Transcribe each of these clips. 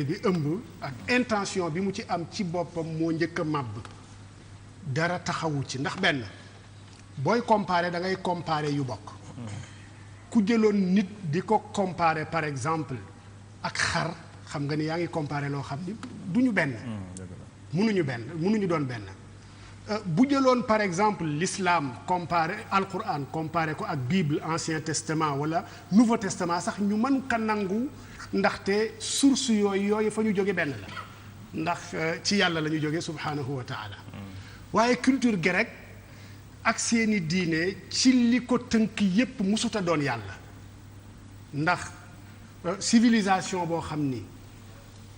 bi ëmb ak intention bi mu ci am ci boppam moo njëkk a màbb dara taxawu ci ndax benn booy comparer da ngay comparer yu bokk ku jëloon nit di ko comparer par exemple ak xar xam nga ni yaa ngi comparer loo xam ni du ñu benn mënuñu doon benn bu jëloon par exemple l'islam comparer alquran comparer ko ak bible ancien testament wala nouveau testament sax ñu mën ka nangu ndaxte source yooyu fa ñu jóge benn la ndax ci yàlla la ñu jóge subhanahu wa taala waaye culture grecque ak seeni diine ci li ko tënk yépp musuta doon yàlla ndax civilisation boo xam ni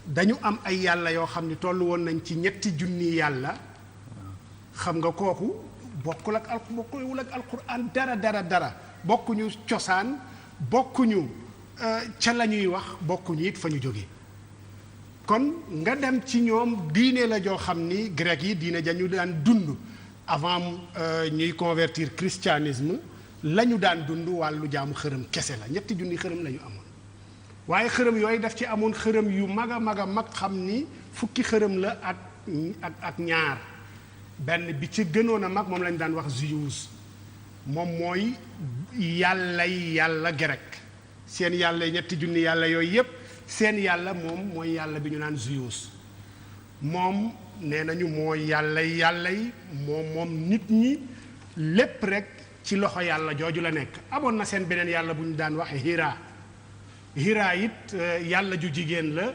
dañu am ay yàlla yoo xam ni tollu woon nañ ci 3,000 yàlla xam nga kooku bokkul ak alquran dara bokkuñu cosaan bokkuñu ca la ñuy wax bokkuñu it fa ñu jóge kon nga dem ci ñoom diine la joo xam ni grec yi diine ja ñu daan dund avant ñuy convertir christianisme la ñu daan dund wàllu jaamu xërëm kese la 3,000 xërëm la ñu amoon waaye xërëm yooyu daf ci amoon xërëm yu mag a mag xam ni fukki xërëm la ak ñaar benn bi ci gënoon a mag moom lañu daan wax Zeus moom mooy yàlla grec seen yàlla 3,000 yàlla yooyu yépp seen yàlla moom mooy yàlla bi ñu naan Zeus moom nee nañu mooy yàlla yi moom nit ñi lépp rek ci loxo yàlla jooju la nekk amoon na seen beneen yàlla bu ñu daan wax Hira it yàlla ju jigéen la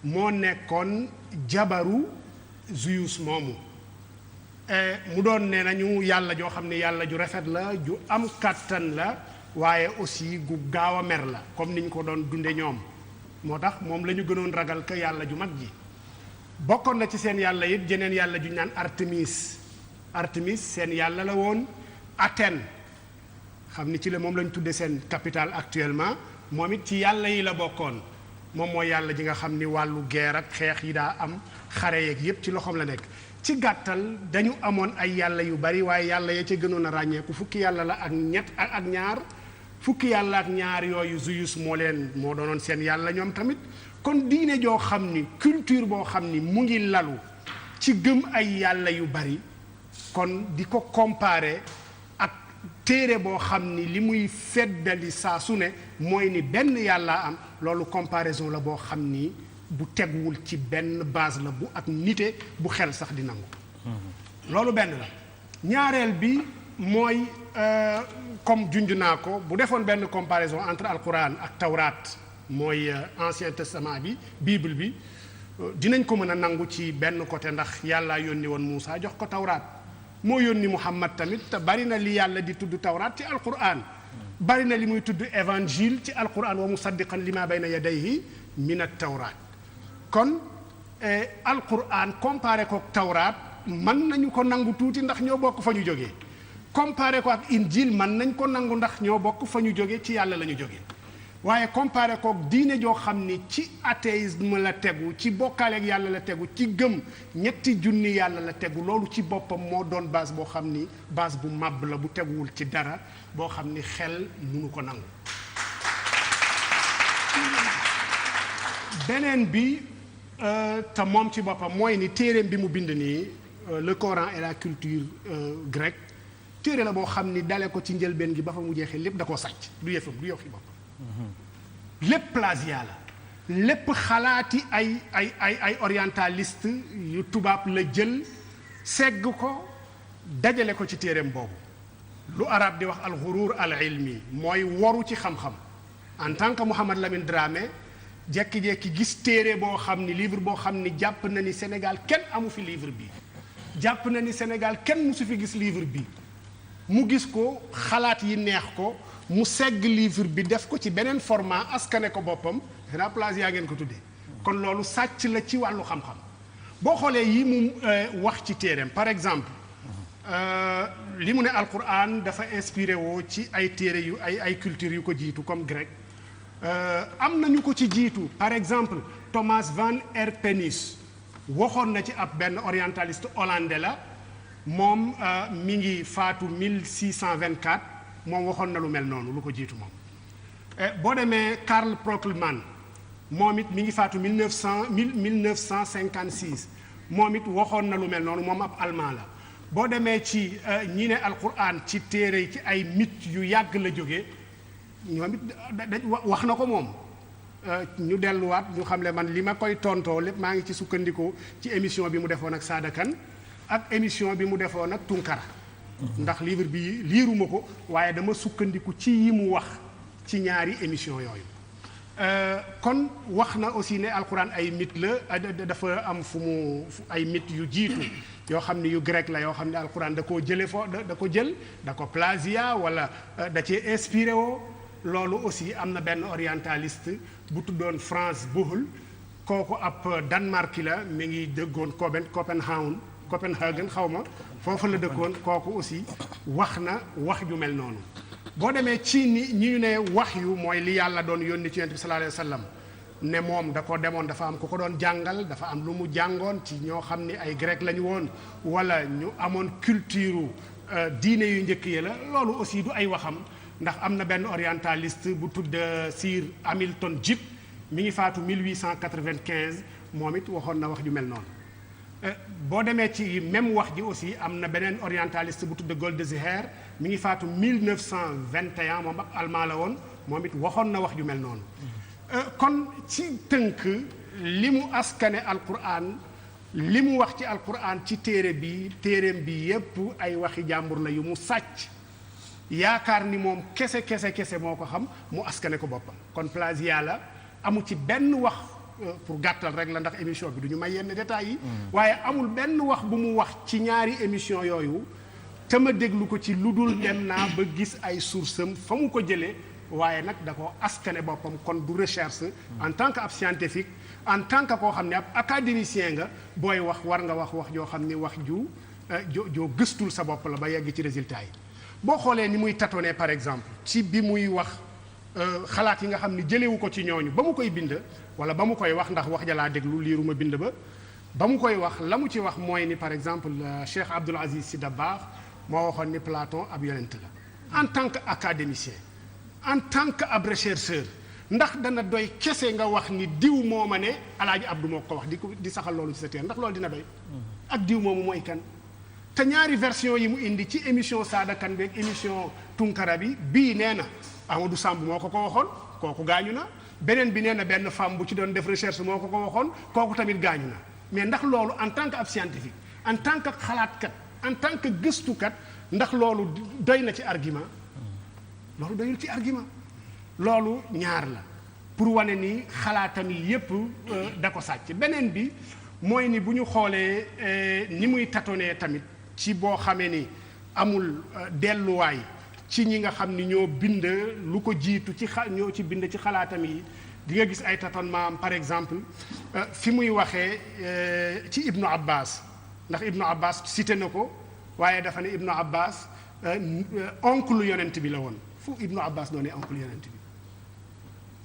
moo nekkoon jabaru Zeus moomu mu doon nee nañu yàlla joo xam ne yàlla ju rafet la ju am kàttan la waaye aussi gu gaaw a mer la comme niñ ko doon dunde ñoom moo tax moom la ñu gënoon ragal ka yàlla ju mag ji bokkoon na ci seen yàlla it jeneen yàlla ju ñu naan Artemis seen yàlla la woon Athènes xam ni ci la moom la ñu tudde seen capitale actuellement moom it ci yàlla yi la bokkoon moom mooy yàlla ji nga xam ni wàllu guerre ak xeex yi daa am xare yeeg yépp ci loxoom la nekk ci gàttal dañu amoon ay yàlla yu bari waaye yàlla ya ca gënoon a ràññeeku fukki yàlla la ak ñaar fukki yàlla ak ñaar yooyu Zeus moo doonoon seen yàlla ñoom tamit kon diine joo xam ni culture boo xam ni mu ngi lalu ci gëm ay yàlla yu bari kon di ko comparer ak téere boo xam ni li muy feddali saa su ne mooy ni benn yàlla am loolu comparaison la boo xam ni bu teguwul ci benn base la bu ak nite bu xel sax di nangu loolu benn la ñaareel bi mooy comme junj naa ko bu defoon benn comparaison entre alquran ak tawraat mooy ancien testament bi bible bi dinañ ko mën a nangu ci benn côté ndax yàlla yónni woon Muusa jox ko tawraat moo yónni Muhammad tamit te bari na li yàlla di tudd tawraat ci alquran bari na li muy tudd évangile ci alquran wa musaddiqan lima bayna yadayhi min at tawraat kon alquran comparé ko tawraat mën nañu ko nangu tuuti ndax ñoo bokk fa ñu jógee comparé ko ak injil mën nañ ko nangu ndax ñoo bokk fa ñu jóge ci yàlla la ñu jóge waaye comparé ko diine joo xam ni ci athéisme la tegu ci bokkaale ak yàlla la tegu ci gëm 3,000 yàlla la tegu loolu ci boppam moo doon base boo xam ni base bu màbb la bu teguwul ci dara boo xam ni xel mënu ko nangu beneen bi te moom ci boppam mooy ni téereem bi mu bind nii le Coran et la culture grecque téere la boo xam ni dale ko ci njëlbeen gi ba fa mu jeexee lépp da koo sàcc du yëfam du yow fi boppam lépp plagiat la lépp xalaati ay orientaliste yu tubaab la jël segg ko dajale ko ci téereem boobu lu arab di wax al ghurur al ilmi mooy woru ci xam-xam en tant que Mouhamad Lamine Dramé jekki-jekki gis téere boo xam ni livre boo xam ni jàpp na ni Sénégal kenn amu fi livre bi jàpp na ni Sénégal kenn musu fi gis livre bi mu gis ko xalaat yi neex ko mu segg livre bi def ko ci beneen format askane ko boppam plagiat ngeen ko tuddee kon loolu sàcc la ci wàllu xam-xam boo xoolee yi mu wax ci téereem par exemple li mu ne alquran dafa inspiré woo ci ay téere yu ay culture yu ko jiitu comme grec am nañu ko ci jiitu par exemple Thomas van Erpenus waxoon na ci ab benn orientaliste hollandais la moom mi ngi faatu 1624 moom waxoon na lu mel noonu lu ko jiitu moom boo demee Karl Brockman moom it mi ngi faatu 1956 moom it waxoon na lu mel noonu moom ab allemand la. boo demee ci ñi ne alquran ci téere ci ay mythe yu yàgg la jóge ñoom it wax na ko moom. ñu delluwaat ñu xam ne man li ma koy tontoo lépp maa ngi ci sukkandiku ci émission bi mu defoon ak Sada Kane ak émission bi mu defoon ak Tunkara ndax livre bi liiruma ko waaye dama sukkandiku ci yi mu wax ci ñaari émission yooyu kon wax na aussi ne alquran ay mythe la dafa am fu mu ay mythe yu jiitu yoo xam ne yu grec la yoo xam ne alquran da koo jële da ko jël da ko plagiat wala da cee inspiré woo loolu aussi am na benn orientaliste bu tuddoon Franz Bohel kooku ab Danemark la mi ngi dëggoon Copenhagen xaw ma foofu la dëkkoon kooku aussi wax na wax ju mel noonu boo demee ci ni ñu ne wax yu mooy li yàlla doon yónni ci yonent bi sallallahu alayhi wa sallam ne moom da ko demoon dafa am ku ko doon jàngal dafa am lu mu jàngoon ci ñoo xam ni ay grec la ñu woon wala ñu amoon culture diine yu njëkk yi la loolu aussi du ay waxam ndax am na benn orientaliste bu tudd Sir Hamilton Gibb mi ngi faatu 1895 moom it waxoon na wax ju mel noonu boo demee ci même wax ji aussi am na beneen orientaliste bu tudd Goldziher mi ngi faatu 1921 moom ab allemand la woon moom it waxoon na wax ju mel noonu kon ci tënk li mu askane alquran li mu wax ci alquran ci téereem bi yépp ay waxi jàmbur la yu mu sàcc yaakaar ni moom kese moo ko xam mu askane ko boppam kon plagiat la amu ci benn wax pour gàttal rek la ndax émission bi du ñu may yenn détails yi waaye amul benn wax bu mu wax ci ñaari émission yooyu te ma déglu ko ci lu dul dem naa ba gis ay source am fa mu ko jëlee waaye nag da ko askane boppam kon du recherche en tant que ab scientifique en tant que koo xam ne ab académicien nga booy wax war nga wax joo xam ne wax joo gëstul sa bopp la ba yegg ci résultat yi boo xoolee ni muy tâtonner par exemple ci bi muy wax xalaat yi nga xam ni jëlewu ko ci ñooñu ba mu koy bind wala ba mu koy wax ndax wax jalaa déglu liiruma bind ba mu koy wax la mu ci wax mooy ni par exemple Cheikh Abdoul Aziz Sy Dabakh moo waxoon ni Platon ab yonent la en tant que académicien en tant que ab chercheur ndax dana doy kese nga wax ni diw moo ma ne Alaaji Abdou moo ko wax di saxal loolu ci sa téere ndax loolu dina doy ak diw moomu mooy kan te ñaari version yi mu indi ci émission Sada Kane beeg émission Tunkara bi bii nee na Amadou Samb moo ko waxoon kooku gaañu na beneen bi nee na benn femme bu ci doon def recherche moo ko waxoon kooku tamit gaañu na mais ndax loolu en tant que ab scientifique en tant que xalaatkat en tant que gëstukat ndax loolu doy na ci argument loolu doyul ci argument loolu ñaar la pour wane ni xalaatam yi yépp da ko sàcc beneen bi mooy ni bu ñu xoolee ni muy tâtonner tamit ci boo xamee ni amul delluwaay ci ñi nga xam ni ñoo bind lu ko jiitu ñoo ci bind ci xalaatam yi di nga gis ay tâtonnement par exemple fi muy waxee ci Ibnu Abbas ndax Ibnu Abbas cité na ko waaye dafa ne Ibnu Abbas oncle yonent bi la woon fu Ibnu Abbas doonee oncle yonent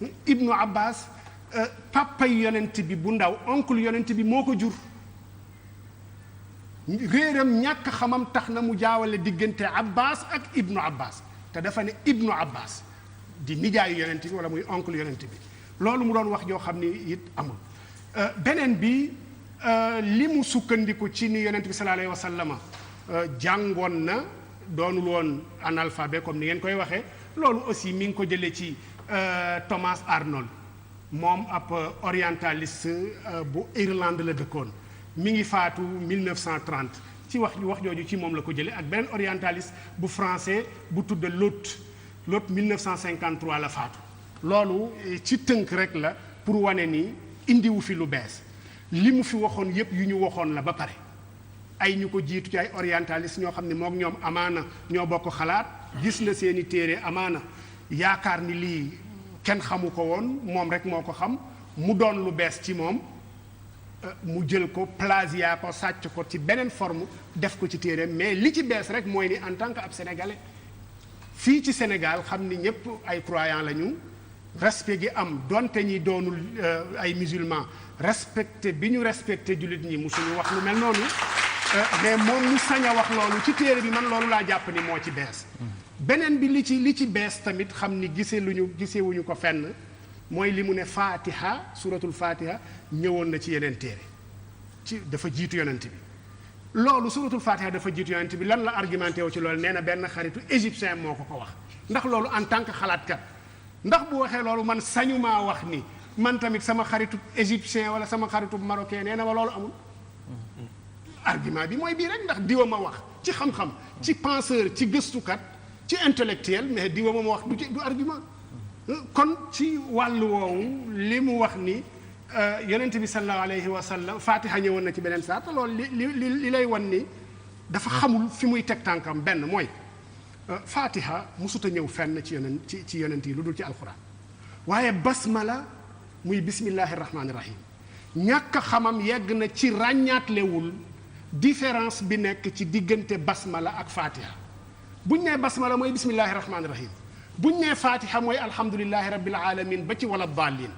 bi Ibnu Abbas papa yonent bi bu ndaw oncle yonent bi moo ko jur réeram ñàkk xamam tax na mu jaawale diggante Abbas ak Ibnu Abbas te dafa ne Ibnu Abbas di nijaayu yonent bi wala muy oncle yonent bi loolu mu doon wax joo xam ni it amul beneen bi li mu sukkandiku ci ni yonent bi sallallahu alayhi wa sallam jàngoon na doonul woon analphabet comme ni ngeen koy waxee loolu aussi mi ngi ko jëlee ci Thomas Arnold moom ab orientaliste bu Irlande la dëkkoon mi ngi faatu 1930 ci wax jooju ci moom la ko jëlee ak beneen orientaliste bu français bu tudd Lot 1953 la faatu loolu ci tënk rek la pour wane ni indiwu fi lu bees li mu fi waxoon yépp yu ñu waxoon la ba pare ay ñu ko jiitu ci ay orientaliste ñoo xam ne moom ñoom amaana ñoo bokk xalaat gis na seeni téere amaana yaakaar ni lii kenn xamu ko woon moom rek moo ko xam mu doon lu bees ci moom mu jël ko plagiat ko sàcc ko ci beneen forme def ko ci téere mais li ci bees rek mooy ni en tant que ab sénégalais fii ci Sénégal xam ni ñëpp ay croyants lañu respect gi am donte ñi doonul ay musulmans respecté bi ñu respecté jullit ñi musuñu wax lu mel noonu mais moom ñu sañ a wax loolu ci téere bi man loolu laa jàpp ni moo ci bees beneen bi li ci bees tamit xam ni gisewuñu ko fenn mooy li mu ne fatiha suratul fatiha ñëwoon na ci yeneen téere ci dafa jiitu yonent bi loolu suratul fatiha dafa jiitu yonent bi lan la argumenté wu ci loolu nee na benn xaritu égyptien moo ko wax ndax loolu en tant que xalaatkat ndax bu waxee loolu man sañumaa wax ni man tamit sama xaritu égyptien wala sama xaritu marocain nee na ma loolu amul argument bi mooy bii rek ndax diwa ma wax ci xam-xam ci penseur ci gëstukat ci intellectuel mais diwa ma wax du argument kon ci wàllu woowu li mu wax ni yonent bi sallallahu alayhi wa sallam fatiha ñëwoon na ci beneen saa te loolu li lay wan ni dafa xamul fi muy teg tànkam benn mooy fatiha musuta ñëw fenn ci yonent yi lu dul ci alquran waaye basmala muy bismillahi rahmaani rahim ñàkk xamam yegg na ci ràññaatlewul différence bi nekk ci diggante basmala ak fatiha buñ nee basmala mooy bismillahi rahmaani rahim buñ nee fatiha mooy alhamdulillahi rabbil alamin ba ci wala dallin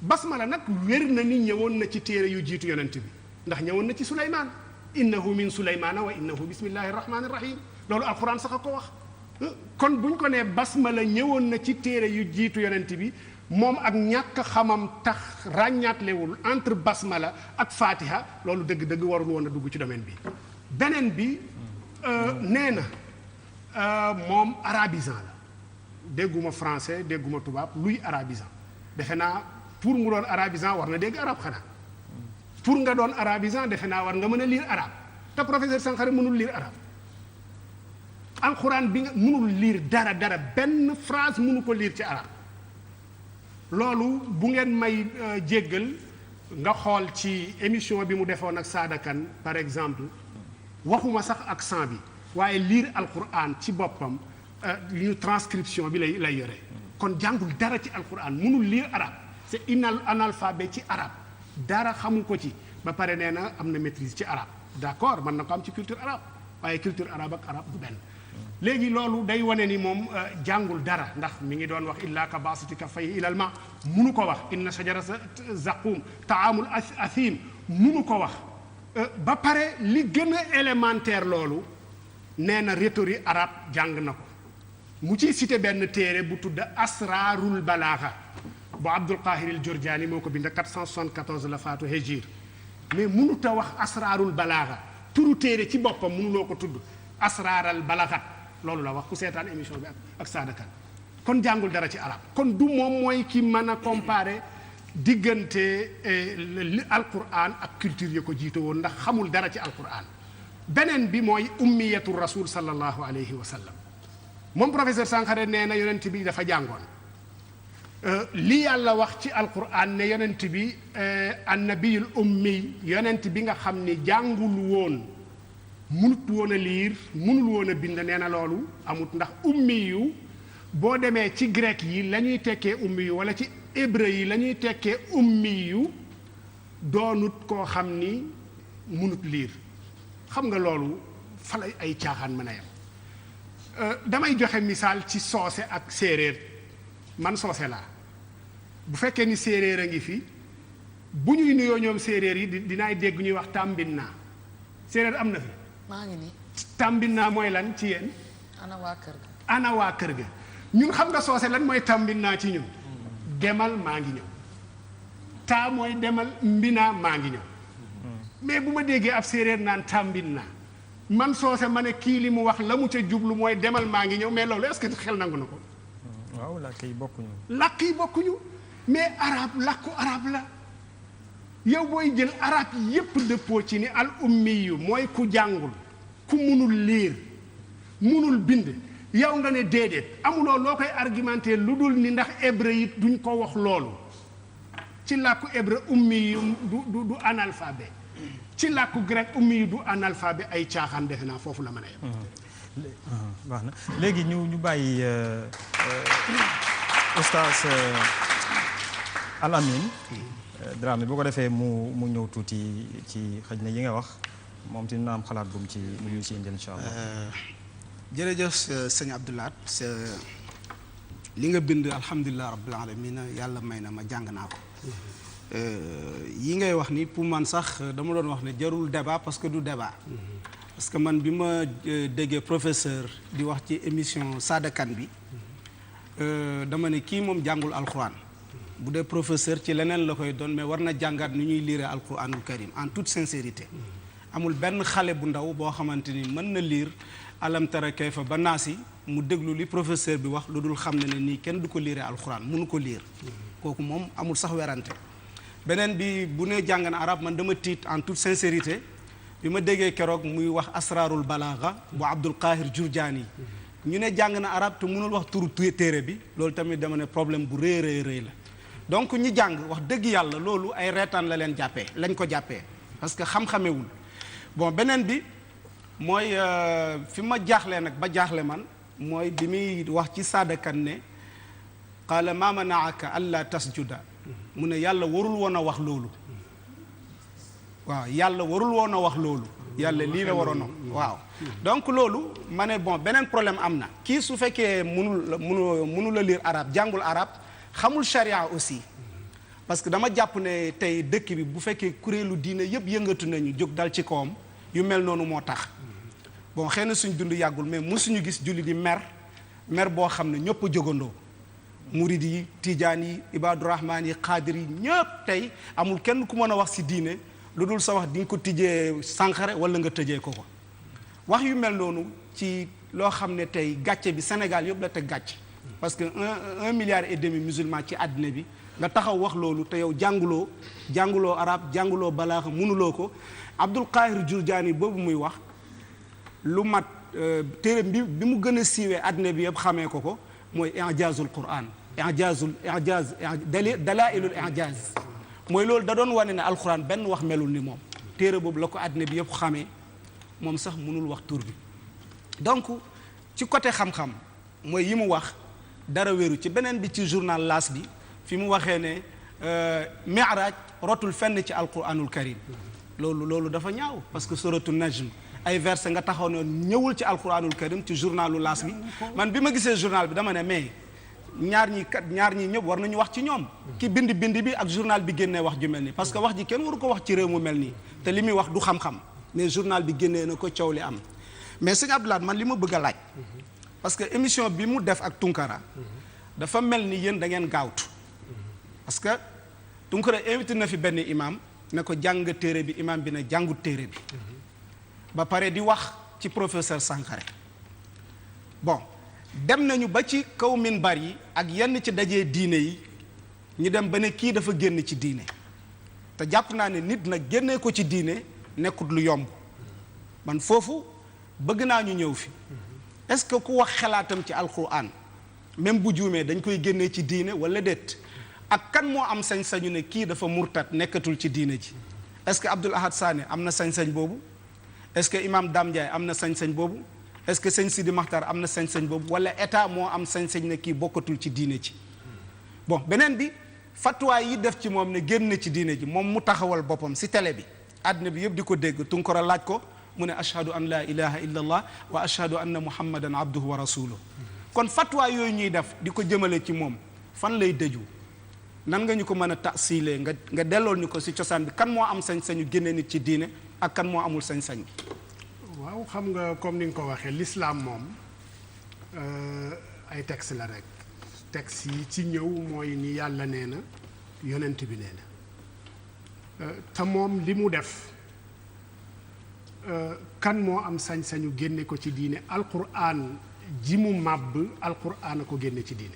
basmala nag wér na ni ñëwoon na ci téere yu jiitu yonent bi ndax ñëwoon na ci suleymaan innahu min suleymaana wa innahu bismillahi rahmaani rahim loolu alquran sax a ko wax kon buñ ko nee basmala ñëwoon na ci téere yu jiitu yonent bi moom ak ñàkk xamam tax ràññaatlewul entre basmala ak fatiha loolu dëgg-dëgg warul woon a dugg ci domaine bi beneen bi nee na moom arabisant la dégguma français dégguma tubaab luy arabisant defe naa pour mu doon arabisant war na dégg arab xanaa pour nga doon arabisant defe naa war nga mën a lire arabe te professeur Sankharé mënul lire arabe alxuraan bi nga mënul lire dara benn phrase mënu ko lire ci arabe loolu bu ngeen may jéggal nga xool ci émission bi mu defoon ak Sada Kane par exemple waxuma sax accent bi waaye lire alxuraan ci boppam li ñu transcription bi lay yore kon jàngul dara ci alxuraan mënul lire arabe c'est analphabète ci arabe dara xamu ko ci ba pare nee na am na maîtrise ci arabe d'accord mën na ko am ci culture arabe waaye culture arabe ak arabe du benn léegi loolu day wane ni moom jàngul dara ndax mi ngi doon wax illa ka basiti kaffayhi ilal ma munu ko wax inna shajara zaqum taamul athim munu ko wax ba pare li gën a élémentaire loolu nee na rhétorique arabe jàng na ko mu ciy cité benn téere bu tudd asrarul balaaxa bu Abdul Qahir al Jurjani moo ko bind 474 la faatu hijir mais mënut a wax asrarul balaaxa turu téere ci boppam mënuloo ko tudd asraral balaaxat loolu la wax ku seetaan émission bi ak Sada Kane kon jàngul dara ci arab kon du moom mooy ki mën a comparer diggante alquran ak culture yi ko jiite woon ndax xamul dara ci alquran beneen bi mooy ummiyatu rasul sallallahu alayhi wa sallam moom professeur Sankharé nee na yonent bi dafa jàngoon li yàlla wax ci alquran ne yonent bi annabiyul ummi yonent bi nga xam ni jàngul woon munut woon a liir munul woon a bind nee na loolu amut ndax ummi yu boo demee ci grec yi la ñuy tekkee ummi yu wala ci hébreu yi la ñuy tekkee ummi yu doonut koo xam ni munut liir xam nga loolu fa la ay caaxaan mën a yem damay joxe misaal ci soose ak séeréer man soose laa bu fekkee ni séeréer a ngi fi bu ñuy nuyoo ñoom séeréer yi dinaay dégg ñuy wax tàmbin naa séeréer am na fi maa ngi nii tàmbin naa mooy lan ci yéen ana waa kër ga ana waa kër ga ñun xam nga soose lan mooy tàmbin naa ci ñun demal maa ngi ñëw taa mooy demal mbinaa maa ngi ñëw mais bu ma déggee ab séeréer naan tàmbin naa man soose ma ne kii li mu wax la mu ca jublu mooy demal maa ngi ñëw mais loolu est-ce que xel nangu na ko waaw làkk yi bokkuñu mais arabe làkku arabe la yow booy jël arab yépp dëppoo ci ni al ummiyu mooy ku jàngul ku munul liir munul bind yow nga ne déedéet amuloo loo koy argumenté lu dul ni ndax hébreu yi duñ ko wax loolu ci làkku hébreu ummiyu du analphabet ci làkku grec ummiyu du analphabet ay caaxaan defe naa foofu la mën a yem baax na léegi ñu bàyyi oustaz Al Amine Dramé boo ko defee mu ñëw tuuti ci xëj na yi nga wax moom ti na am xalaat bu mu ci indil incha allah. jërëjëf sëñ Abdoulaat li nga bind alhamdulilah rabbil alamin yàlla may na ma jàng naa ko. yi ngay wax ni pour man sax dama doon wax ne jarul débat parce que du débat. parce que man bi ma déggee professeur di wax ci émission Sada Kane bi dama ne kii moom jàngul alxuraan. bu dee professeur ci leneen la koy doon mais war na jàngaat nu ñuy lire alquranul karim en toute sincérité amul benn xale bu ndaw boo xamante ni mën na lire alam tara kayfa ba naasi mu déglu li professeur bi wax lu dul xam ne nii kenn du ko lire alquran mënu ko lire kooku moom amul sax werante beneen bi bu ne jàng na arab man dama tiit en toute sincérité bi ma déggee keroog muy wax asrarul balagha bu Abdul Qahir Jurjaani ñu ne jàng na arab te mënul wax turu téere bi loolu tamit dama ne problème bu rëy la donc ñi jàng wax dëgg yàlla loolu ay reetaan la leen jàppee lañ ko jàppee parce que xam-xamewul bon beneen bi mooy fi ma jaaxlee nag ba jaaxle man mooy bi muy wax ci saadakan ne qaala ma manaaka alla tasjuda mu ne yàlla warul woon a wax loolu waaw yàlla warul woon a wax loolu yàlla lii la waroon a waaw donc loolu ma ne bon beneen problème am na kii su fekkee mënu la lire arabe jàngul arabe xamul charia aussi parce que dama jàpp ne tey dëkk bi bu fekkee kuréelu diine yëpp yëngatu nañu jóg dal ci kawam yu mel noonu moo tax bon xëy na suñ dund yàggul mais mosuñu gis julli di mer boo xam ne ñëpp a jógandoo murid yi tijaan yi ibaadu rahmaan yi xaadir yi ñëpp tey amul kenn ku mën a wax si diine lu dul sa wax di nga ko tijjee sànqare wala nga tëjee ko wax yu mel noonu ci loo xam ne tey gàcce bi Sénégal yëpp la teg gàcce parce que 1,5 milliard musulman ci àddina bi nga taxaw wax loolu te yow jànguloo arab jànguloo balaaxa mënuloo ko Abdul Qahir Jurjaani boobu muy wax lu mat téere bi mu gën a siiwee àddina bi yëpp xamee ko mooy i'jaazul Qur'an i'jaaz dalaa'ilul i'jaaz mooy loolu da doon wane ne alxuraan benn wax melul ni moom téere boobu la ko àddina bi yëpp xamee moom sax mënul wax tur bi donc ci côté xam-xam mooy yi mu wax dara wéru ci beneen bi ci journal L'As bi fi mu waxee ne mi'raaj rotul fenn ci alquranul karim loolu dafa ñaaw parce que suratu najm ay verset nga taxaw ne ñëwul ci alquranul karim ci journalu L'As bi man bi ma gisee journal bi dama ne mais ñaar ñi ñëpp war nañu wax ci ñoom ki bind bi ak journal bi génnee wax ju mel nii parce que wax ji kenn waru ko wax ci réew mu mel nii te li muy wax du xam-xam mais journal bi génnee na ko coow li am mais sëñ Abdoulaye man li ma bëgg a laaj parce que émission bi mu def ak Tunkara dafa mel ni yéen da ngeen gaawtu parce que Tunkara invité na fi benn imam ne ko jàng téere bi imam bi ne jàngut téere bi ba pare di wax ci professeur Sankharé bon dem nañu ba ci kaw minbar yi ak yenn ci dajee diine yi ñu dem ba ne kii dafa génn ci diine te jàpp naa ne nit nag génnee ko ci diine nekkut lu yomb man foofu bëgg naa ñu ñëw fi est-ce que ku wax xalaatam ci alquran même bu juumee dañ koy génnee ci diine wala déet ak kan moo am sañ-sañu ne kii dafa murtat nekkatul ci diine ji est-ce que Abdoul Ahad Sané am na sañ-sañ boobu est-ce que imam Dame Ndiaye am na sañ-sañ boobu est-ce que sëñ Sidi Makhtar am na sañ-sañ boobu wala état moo am sañ-sañ ne kii bokkatul ci diine ji bon beneen bi fatwa yi def ci moom ne génn ci diine ji moom mu taxawal boppam si télé bi àddina bi yëpp di ko dégg Tunkara laaj ko mu ne ashhadu an la ilaha illa allah wa ashhadu anna muhammadan abduhu wa rasuluhu kon fatwa yooyu ñuy def di ko jëmale ci moom fan lay dëju nan nga ñu ko mën a tasilee nga dellool ñu ko si cosaan bi kan moo am sañ-sañu génne nit ci diine ak kan moo amul sañ-sañ bi waaw xam nga comme ni nga ko waxee l'islam moom ay texte la rek texte yi ci ñëw mooy ni yàlla nee na yonent bi nee na te moom li mu def kan moo am sañ-sañu génne ko ci diine alquran ji mu màbb alquran a ko génne ci diine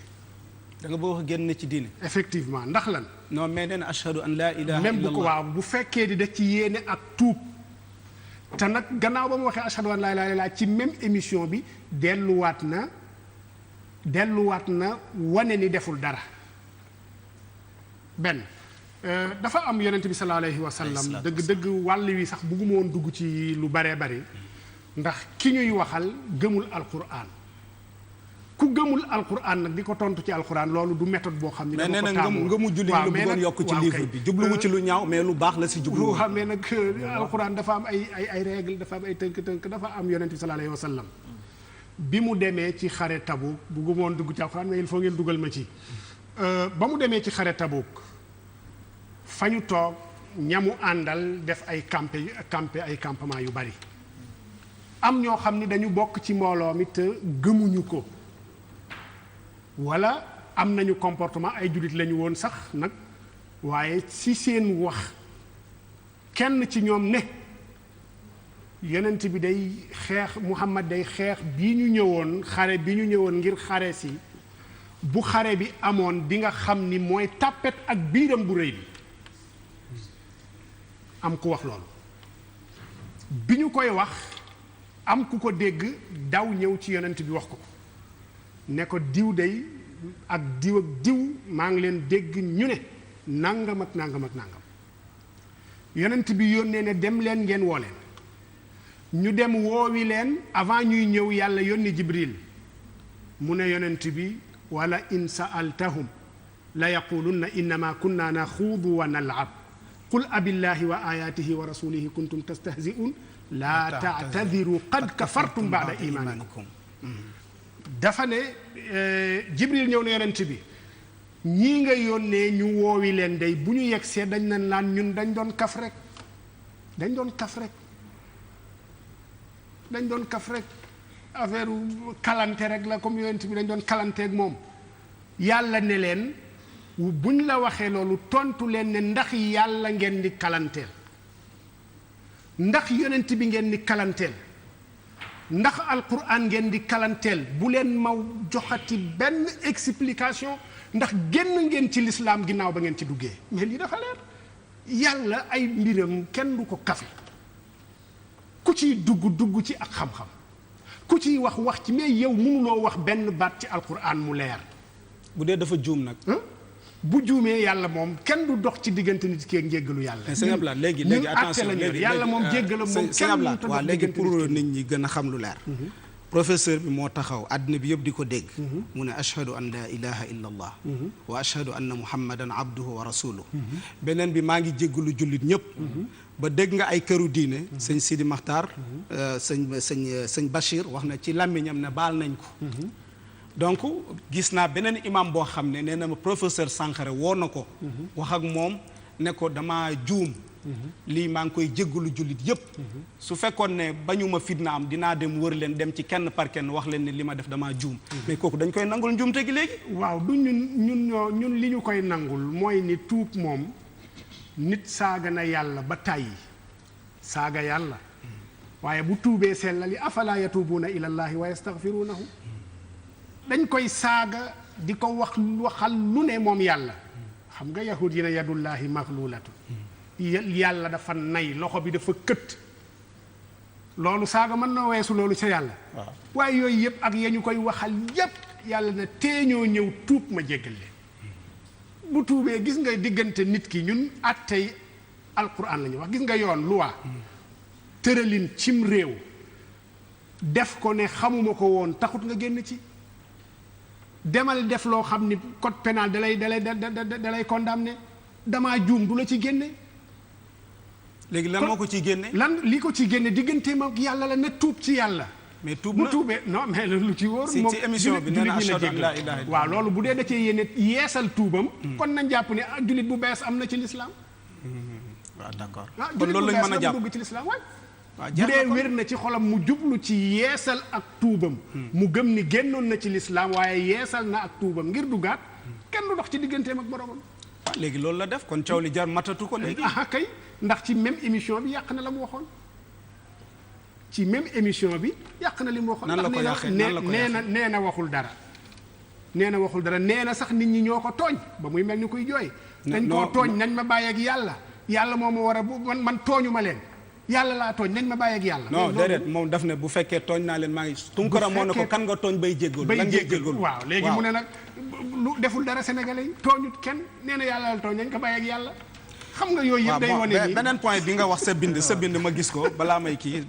da nga bëgg wax génne ci diine effectivement ndax lan non mais nee na ashhadu an la ilaha même illa bu ko allah waaw bu fekkee di def ci yéene ak tuub te nag gannaaw ba mu waxee ashhadu an laa ilaaha illallaah ci même émission bi delluwaat na wane ni deful dara benn dafa am yonent bi sallallaahu alayhi wa sallam dëgg wàll wi sax bugguma woon dugg ci lu baree bari ndax ki ñuy waxal gëmul alquran ku gëmul alquran nag di ko tontu ci alquran loolu du méthode boo xam ne mais nee na ngëmu julli la bëggoon yokk ci livre bi jubluwu ci lu ñaaw mais lu baax la si jublu loo xam ne nag alquran dafa am ay règle dafa am ay tënk-tënk dafa am yonent bi sallallaahu alayhi wa sallam bi mu demee ci xare Tabuk bugguma woon dugg ci alquran mais il faut ngeen dugal ma ci ba mu demee ci xare Tabuk fa ñu toog ñamu àndal def ay campé ay campement yu bari am ñoo xam ni dañu bokk ci mbooloo mi te gëmuñu ko wala am nañu comportement ay jullit lañu woon sax nag waaye ci seen wax kenn ci ñoom ne yonent bi day xeex Muhammad day xeex bi ñu ñëwoon xare bi ñu ñëwoon ngir xare si bu xare bi amoon di nga xam ni mooy tàppet ak biiram bu rëy bi am ku wax loolu bi ñu koy wax am ku ko dégg daw ñëw ci yonent bi wax ko ne ko diw day ak diw ak diw maa ngi leen dégg ñu ne nangam ak nangam ak nangam yonent bi yónnee ne dem leen ngeen woo leen ñu dem woowi leen avant ñuy ñëw yàlla yónni Jibril mu ne yonent bi wala in sa'altahum la yaqulunna innama kunna naxuudu wa nal'ab qul abillahi wa ayatihi wa rasulihi kuntum tastahzi'un la ta'tadiru qad kafartum ba'da imanikum dafa ne Jibril ñëw na yonent bi ñii nga yónnee ñu woowi leen day bu ñu yegsee dañ na naan ñun dañ doon kaf rek dañ doon kaf rek dañ doon kaf rek affaire kalante rek la comme yonent bi dañ doon kalanteeg moom yàlla ne leen buñ la waxee loolu tontu leen ne ndax yàlla ngeen di kalanteel ndax yonent bi ngeen di kalanteel ndax alquran ngeen di kalanteel bu leen ma joxati benn explication ndax génn ngeen ci lislaam ginnaaw ba ngeen ci duggee mais lii dafa leer yàlla ay mbiram kenn du ko kafe ku ciy dugg ci ak xam-xam ku ciy wax ci mais yow mënuloo wax benn baat ci alquran mu leer bu dee dafa juum nag bu juumee yàlla moom kenn du dox ci diggante nit ki ak njéggalu yàlla sëñ Ablaye léegi attention léegi yàlla moom jéggalam moom kenn mënut a waaw léegi pour nit ñi gën a xam lu leer professeur bi moo taxaw àddina bi yëpp di ko dégg mu ne ashhadu an la ilaha illa allah wa ashhadu anna muhammadan abduhu wa rasuluhu beneen bi maa ngi jéggalu jullit ñëpp ba dégg nga ay këru diine sëñ Sidi Maxtaar sëñ Bachir wax na ci làmmiñam ne baal nañ ko donc gis naa beneen imam boo xam ne nee na ma professeur Sankharé woo na ko wax ak moom ne ko dama juum lii maa ngi koy jéggalu jullit yépp su fekkoon ne bañu ma fitna am dinaa dem wër leen dem ci kenn par kenn wax leen ne li ma def damaa juum mais kooku dañ koy nangul njuumte gi léegi waaw du ñun li ñu koy nangul mooy ni tuub moom nit saaga na yàlla ba tàyyi saaga yàlla waaye bu tuubee sellali afala yatubuuna ila llahi wa yastaghfirunahu dañ koy saaga di ko waxal lu ne moom yàlla xam nga yahud yi ne yadullahi maxlulatu yàlla dafa nay loxo bi dafa këtt loolu saaga mën na weesu loolu ca yàlla waaye yooyu yëpp ak ya ñu koy waxal yëpp yàlla na teeñoo ñëw tuub ma jéggal leen bu tuubee gis nga diggante nit ki ñun attey alquran la ñuy wax gis nga yoon loi tëralin cim réew def ko ne xamuma ko woon taxut nga génn ci demal def loo xam ni code pénal dalay condamné damaa juum du la ci génne léegi lan moo ko ciy génne lan li ko ciy génne digganteem ak yàlla la ne tuub ci yàlla mais tuub bu na tuubee non mais lu ci wóor ci émission bi nee na ashhadu an laa ilaaha illallaah waaw loolu bu dee da cee yéene yeesal tuubam kon nañ jàpp ne jullit bu bees am na ci lislaam waaw d'accord kon loolu lañ mën a jàpp dugg ci lislaam waay waaw bu dee wér na ci xolam mu jublu ci yeesal ak tuubam mu gëm ni génnoon na ci lislaam waaye yeesal na ak tuubam ngir duggaat kenn du dox ci digganteem ak boromam waaw léegi loolu la def kon coow li jar matatu ko léegi ah kay ndax ci même émission bi yàq na la mu waxoon ci même émission bi yàq na li mu waxoon nan la ko yàqee nan la ko yàqee nee na waxul dara nee na sax nit ñi ñoo ko tooñ ba muy mel ni kuy jooy dañ koo tooñ nañ ma bàyyi ak yàlla moo ma war a man tooñu ma leen yàlla laa tooñ nañ ma bàyyi ak yàlla non déedéet moom daf ne bu fekkee tooñ naa leen maa ngi Tunkara moo ne ko kan nga tooñ bay jéggalu lan ngay jéggalu waaw léegi mu ne nag lu deful dara sénégalais yi tooñut kenn nee na yàlla la tooñ nañ ko bàyyi ak yàlla xam nga yooyu yëpp day wane ni beneen point bi nga wax sa bind ma gis ko balaa may kii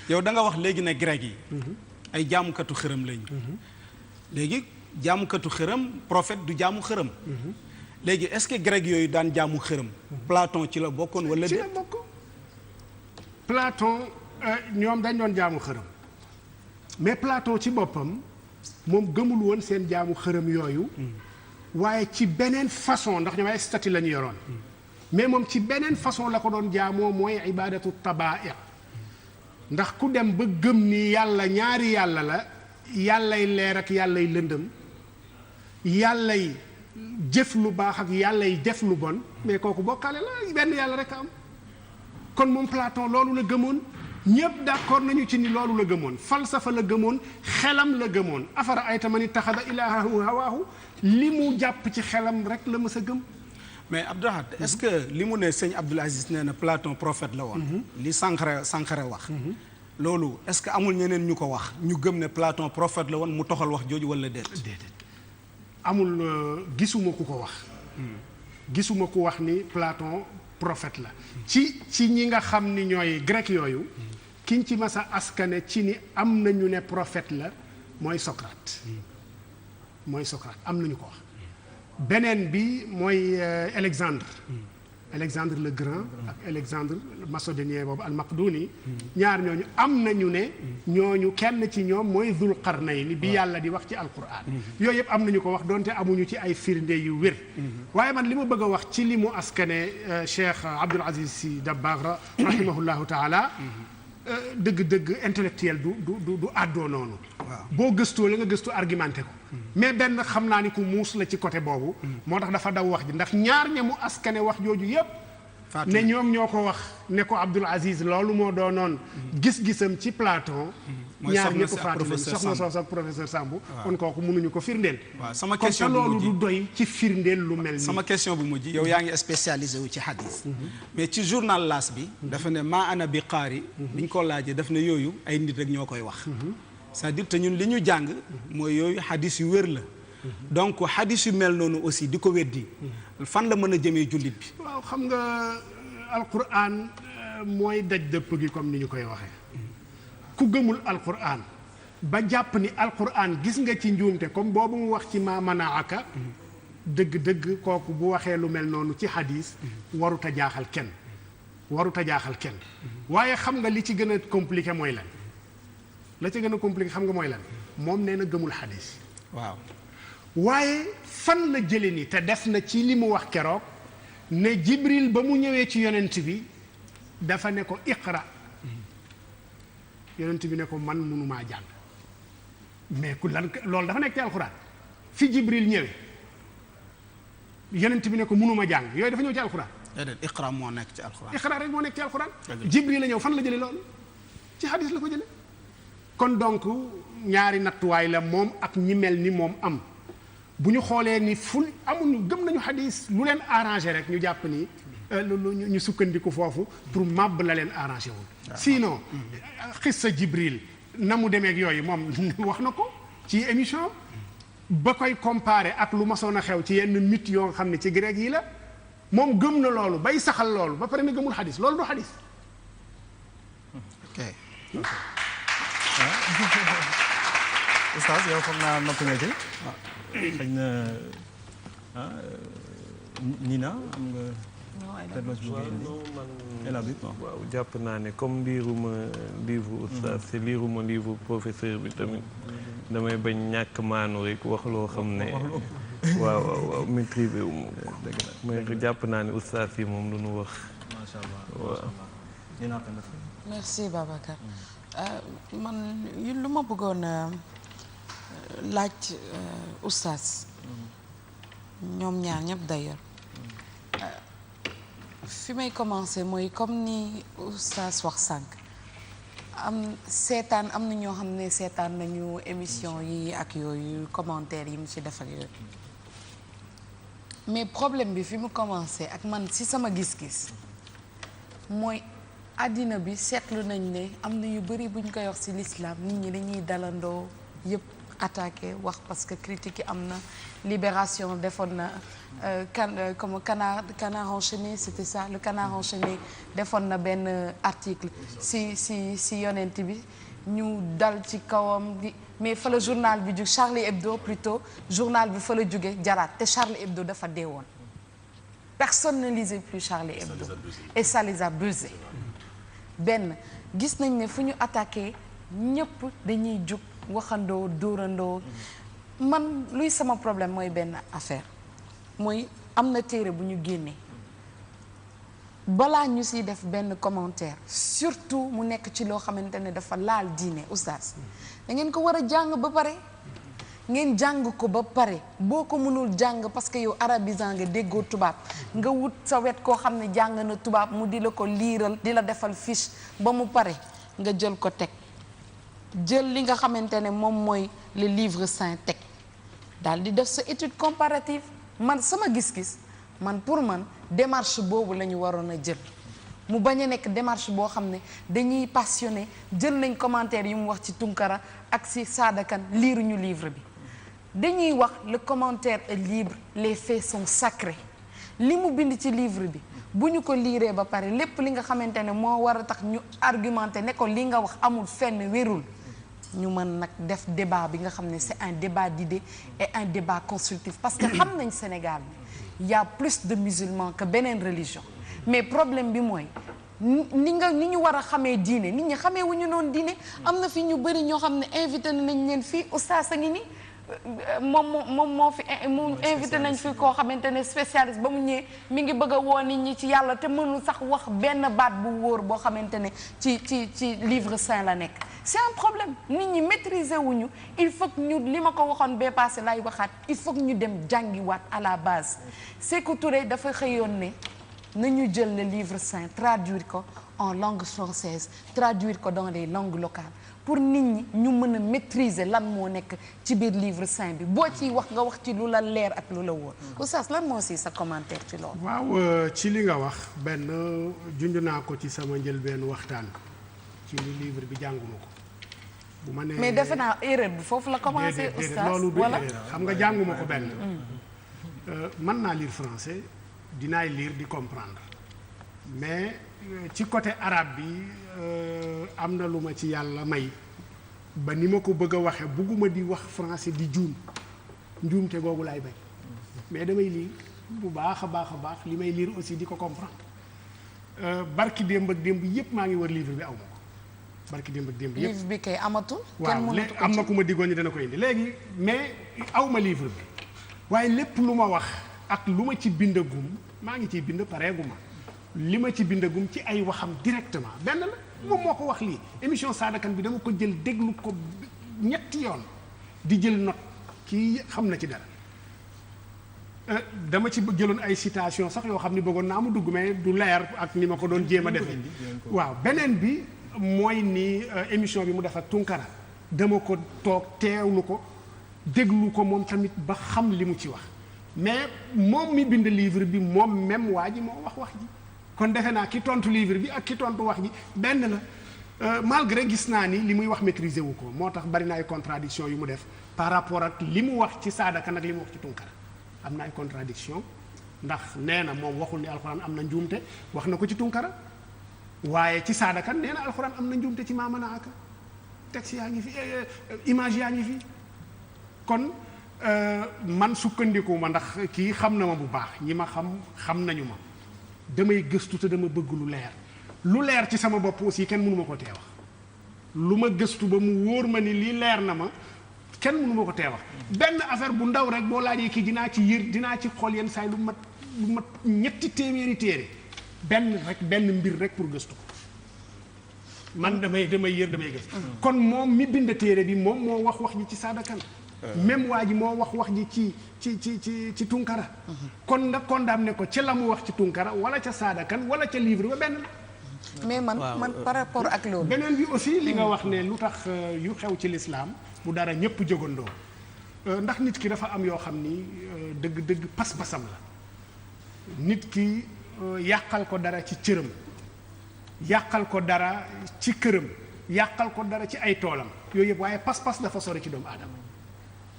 yow da nga wax léegi ne grec yi ay jaamukatu xërëm lañu léegi jaamukatu xërëm prophète du jaamu xërëm léegi est-ce que grec yooyu daan jaamu xërëm Platon ci la bokkoon wala ci la bokk Platon ñoom dañ doon jaamu xërëm mais Platon ci boppam moom gëmul woon seen jaamu xërëm yooyu waaye ci beneen façon ndax ñoom ay statut la ñu yoroon mais moom ci beneen façon la ko doon jaamoo mooy ibadatu tabaa'i ndax ku dem ba gëm ni yàlla ñaari yàlla la yàllay leer ak yàllay lëndëm yàllay jëf lu baax ak yàllay def lu bon mais kooku bokkaale la benn yàlla rek a am kon moom Platon loolu la gëmoon ñëpp d'accord nañu ci ni loolu la gëmoon falsafa la gëmoon xelam la gëmoon afara ayta man ittaxada ilaahahu hawaahu li mu jàpp ci xelam rek la mës a gëm. mais Abdoulaye est-ce que li mu ne sëñ Abdoul Aziz nee na Platon prophète la woon. li Sankara wax. loolu est-ce que amul ñeneen ñu ko wax ñu gëm ne Platon prophète la woon mu toxal wax jooju wala déet. déedéet amul gisuma ku ko wax. gisuma ku wax ni Platon prophète la. ci ñi nga xam ni ñooy grec yooyu. kiñ ci masa askane ci ni am nañu ne prophète la mooy Socrate. mooy Socrate am nañu ko wax. beneen bi mooy Alexandre le Grand ak Alexandre macédonien boobu al-Maqduni ñaar ñooñu am nañu ne ñooñu kenn ci ñoom mooy Zul Qarnayni bi yàlla di wax ci alquran yooyu yëpp am nañu ko wax donte amuñu ci ay firnde yu wér waaye man li ma bëgg a wax ci li mu askane Cheikh Abdoul Aziz Sy Dabakh rahimahullahu taala dëgg-dëgg intellectuel du àddoo noonu boo gëstoo la nga gëstu argumenté ko mais benn xam naa ni ku muus la ci côté boobu moo tax dafa daw wax ji ndax ñaar ña mu askane wax jooju yépp ne ñoom ñoo ko wax ne ko Abdoul Aziz loolu moo doonoon gis-gisam ci Platon ñaar ñëpp faatu nañu soxna soos ak professeur Sambou kon kooku mënuñu ko firndeel waaw sama question kon loolu du doy ci firndeel lu mel nii sama question bu mujj yow yaa ngi spécialisé wu ci hadis mais ci journal L'As bi dafa ne maa ana bi qaari biñ ko laajee daf ne yooyu ay nit rek ñoo koy wax c'est-à-dire te ñun li ñu jàng mooy yooyu hadis yu wér la donc hadis yu mel noonu aussi di ko weddi fan la mën a jëmee jullit bi waaw xam nga alquran mooy daj dëpp gi comme ni ñu koy waxee ku gëmul alquran ba jàpp ni alquran gis nga ci njuumte comme boobu mu wax ci ma manaaka dëgg-dëgg kooku bu waxee lu mel noonu ci hadis warut a jaaxal kenn waaye xam nga li ci gën a compliqué mooy lan la ci gën a compliqué xam nga mooy lan moom nee na gëmul hadis waaw waaye fan la jële ni te def na ci li mu wax keroog ne Jibril ba mu ñëwee ci yonent bi dafa ne ko iqra yonent bi ne ko man mënumaa jàng mais ku lan loolu dafa nekk ci alxuraan fi Jibril ñëwee yonent bi ne ko mënuma jàng yooyu dafa ñëw ci alxuraan déedéet iqra moo nekk ci alxuraan iqra rek moo nekk ci alxuraan Jibril la ñëw fan la jële loolu ci hadis la ko jële kon donc ñaari nattuwaay la moom ak ñi mel ni moom am bu ñu xoolee ni ful amuñu gëm nañu hadis lu leen arrangé rek ñu jàpp ni ñu sukkandiku foofu pour màbb la leen arrangé wul sinon xissa Jibril na mu demee ak yooyu moom wax na ko ci émission ba koy comparé ak lu masoon a xew ci yenn mythe yoo xam ne ci grec yi la moom gëm na loolu bay saxal loolu ba pare ne gëmul hadis loolu du hadis ok Oustaz yow foog naa noppi nga ci xëy na Nina am nga waaw jàpp naa ne comme liiruma livre oustaz te liiruma livre professeur bi tamit damay bañ ñàkk maanu rek wax loo xam ne waaw maîtriser wu ma mais jàpp naa ne oustaz yi moom lu nu wax macha allah waaw merci Babacar man lu ma bëggoon laaj oustaz ñoom ñaar ñëpp d'ailleurs fi may commencer mooy comme ni oustaz wax sànq seetaan am na ñoo xam ne seetaan nañu émission yi ak yooyu commentaires yi mu ci def ak yooyu mais problème bi fi mu commencé ak man ci sama gis-gis mooy àddina bi seetlu nañ ne am na yu bari buñ koy wax ci l'islam nit ñi dañuy dalandoo yépp attaqué wax parce que critique yi am na Libération defoon na comme canard enchaîné c'était ça le canard enchaîné defoon na benn article si yonent bi ñu dal ci kawam di mais fa la journal bi jug Charlie Hebdo plutôt journal bi fa la jóge jaraat te Charlie Hebdo dafa dee woon personne ne lisait plus Charlie Hebdo et ça les a buzzés benn gis nañ ne fu ñu attaqué ñëpp dañuy jug waxandoo dóorandoo man luy sama problème mooy benn affaire mooy am na téere bu ñu génnee balaa ñu siy def benn commentaire surtout mu nekk ci loo xamante ne dafa laal diine oustaz da ngeen ko war a jàng ba pare ngeen jàng ko ba pare boo ko mënul jàng parce que yow arabisant nga déggoo tubaab nga wut sa wet koo xam ne jàng na tubaab mu di la ko liiral di la defal fiche ba mu pare nga jël ko teg jël li nga xamante ne moom mooy le livre saint teg daal di def sa étude comparative man sama gis-gis man pour man démarche boobu la ñu waroon a jël mu bañ a nekk démarche boo xam ne dañuy passionné jël nañ commentaire yu mu wax ci Tunkara ak ci Sada Kane liiruñu livre bi dañuy wax le commentaire est libre les faits sont sacrés li mu bind ci livre bi bu ñu ko liiree ba pare lépp li nga xamante ne moo war a tax ñu argumenté ne ko li nga wax amul fenn wérul ñu mën nag def débat bi nga xam ne c'est un débat d'idées et un débat constructif parce que xam nañ Sénégal il y a plus de musulmans que beneen religion mais problème bi mooy ni ñu war a xamee diine nit ñi xamee wu ñu noonu diine am na fi ñu bëri ñoo xam ne invité nañ leen fii oustaz a ngi ni moom moo fi mu invité nañ fi koo xamante ne spécialiste ba mu ñëwee mi ngi bëgg a woo nit ñi ci yàlla te mënul sax wax benn baat bu wóor boo xamante ne ci livre saint la nekk c'est un problème nit ñi maîtriser wuñu il faut que ñu li ma ko waxoon bee passé lay waxaat il faut que ñu dem jàngiwaat à la base Sékou Touré dafa xëyoon ne nañu jël le livre saint traduire ko en langue française traduire ko dans les langues locales pour nit ñi ñu mën a maîtriser lan moo nekk ci biir livre saint bi boo ciy wax nga wax ci lu la leer ak lu la wóor oustaz lan moo si sa commentaire ci loolu. waaw ci li nga wax benn junj naa ko ci sama njëlbeen waxtaan ci li livre bi jànguma ko bu ma nee mais defe naa erreur bi foofu la commencé oustaz loolu du wala erreur xam nga jànguma ko benn mën naa lire français dinaay lire di comprendre mais ci côté arabe bi am na lu ma ci yàlla may ba ni ma ko bëgg a waxe bugguma di wax français di njuumte googu laay bañ mais damay lire bu baax a baax li may lire aussi di ko comprendre barki démb ak démb yépp maa ngi wër livre bi aw ma ko barki démb ak démb yépp livre bi kay amatul waaw léegi am na ku ma diggoon ni dana ko indi léegi mais aw ma livre bi waaye lépp lu ma wax ak lu ma ci bindagum maa ngi ciy bind pareeguma li ma ci bindagum ci ay waxam directement benn la moom moo ko wax lii émission Sada Kane bi dama ko jël déglu ko ñetti yoon di jël note kii xam na ci dara dama ci jëloon ay citation sax yoo xam ni bëggoon naa mu dugg mais du leer ak ni ma ko doon jéem a defee waaw beneen bi mooy ni émission bi mu def ak Tunkara dama ko toog teewlu ko déglu ko moom tamit ba xam li mu ci wax mais moom mi bind livre bi moom même waa ji moo wax ji kon defe naa ki tontu livre bi ak ki tontu wax ji benn la malgré gis naa ni li muy wax maîtriser wu ko moo tax bari na ay contradiction yu mu def par rapport ak li mu wax ci Sada Kane ak li mu wax ci Tunkara am na ay contradiction ndax nee na moom waxul ni alxuraan am na njuumte wax na ko ci Tunkara waaye ci Sada Kane nee na alxuraan am na njuumte ci Maamanaaka texte yaa ngi fi image yaa ngi fi kon man sukkandiku ma ndax kii xam na ma bu baax ñi ma xam nañu ma damay gëstu te dama bëgg lu leer ci sama bopp aussi kenn mënu ma ko tee wax lu ma gëstu ba mu wóor ma ni lii leer na ma kenn mënu ma ko tee wax benn affaire bu ndaw rek boo laajee kii dinaa ci yër dinaa ci xool yenn saay lu mat ñetti téeméeri téere benn mbir rek pour gëstu ko man damay yër damay gëstu kon moom mi bind téere bi moom moo wax ji ci Sada Kane même waa ji moo wax ji ci Tunkara kon nga condamné ko ca la mu wax ci Tunkara wala ca Sada Kane wala ca livre ba benn la mais man par rapport ak loolu beneen bi aussi li nga wax ne lu tax yu xew ci lislaam bu dara ñëpp jógandoo ndax nit ki dafa am yoo xam ni dëgg pas-pasam la nit ki yàqal ko dara ci cëram yàqal ko dara ci këram yàqal ko dara ci ay toolam yooyu yëpp waaye pas-pas dafa sori ci doomu aadama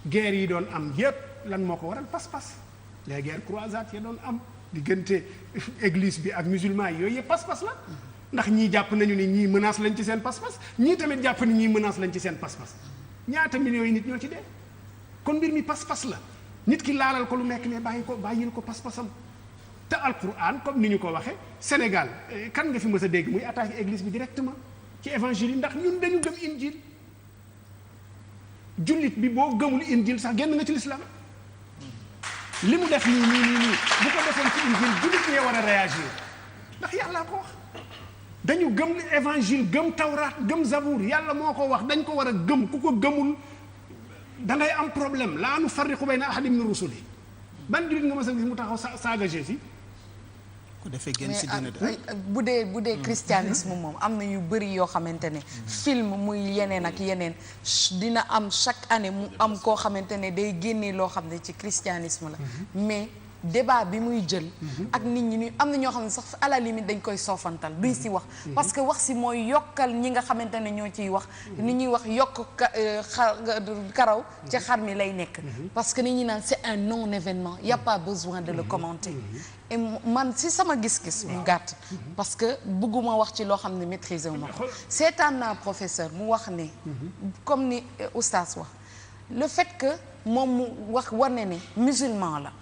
guerre yi doon am yépp lan moo ko waral pas-pas les guerres croisades yi doon am diggante église bi ak musulman yi yooyu yëpp pas-pas la ndax ñii jàpp nañu ni ñii menace lañ ci seen pas-pas ñii tamit jàpp ni ñii menace lañ ci seen pas-pas ñaata millions yi nit ñoo ci dee kon mbir mi pas-pas la nit ki laalal ko lu nekk ne bàyyil ko pas-pasam te alquran comme ni ñu ko waxee Sénégal kan nga fi mës a dégg muy attaqué église bi directement ci évangile yi ndax ñun dañu gëm injil jullit bi boo gëmul injil sax génn nga ci lislaam li mu def nii bu ko defoon ci injil jullit ñee war a réagir ndax yàlla ko wax dañu gëm évangile gëm tawraat gëm zabour yàlla moo ko wax dañ ko war a gëm ku ko gëmul da ngay am problème laa nu farriqu bayna ahadin min rusuli ban jullit nga mës a gis mu taxaw saaga Jésus ko defee génn mais si dina de bu dee christianisme moom am na yu bëri yoo xamante ne film muy yeneen ak yeneen dina am chaque année mu am koo xamante ne day génnee loo xam ne ci christianisme la mais débat bi muy jël ak nit ñi ni am na ñoo xam ne sax à la limite dañ koy soofantal duñ si wax parce que wax si mooy yokkal ñi nga xamante ne ñoo ciy wax ni ñuy wax yokk karaw ci xar mi lay nekk parce que ni ñi naan c'est un non événement y a pas besoin de le commenter et man si sama gis-gis mu gàtt parce que bëgguma wax ci loo xam ne maîtriser wu ma ko seetaan naa professeur mu wax ne comme ni oustaz wax le fait que moom mu wax war ne musulman la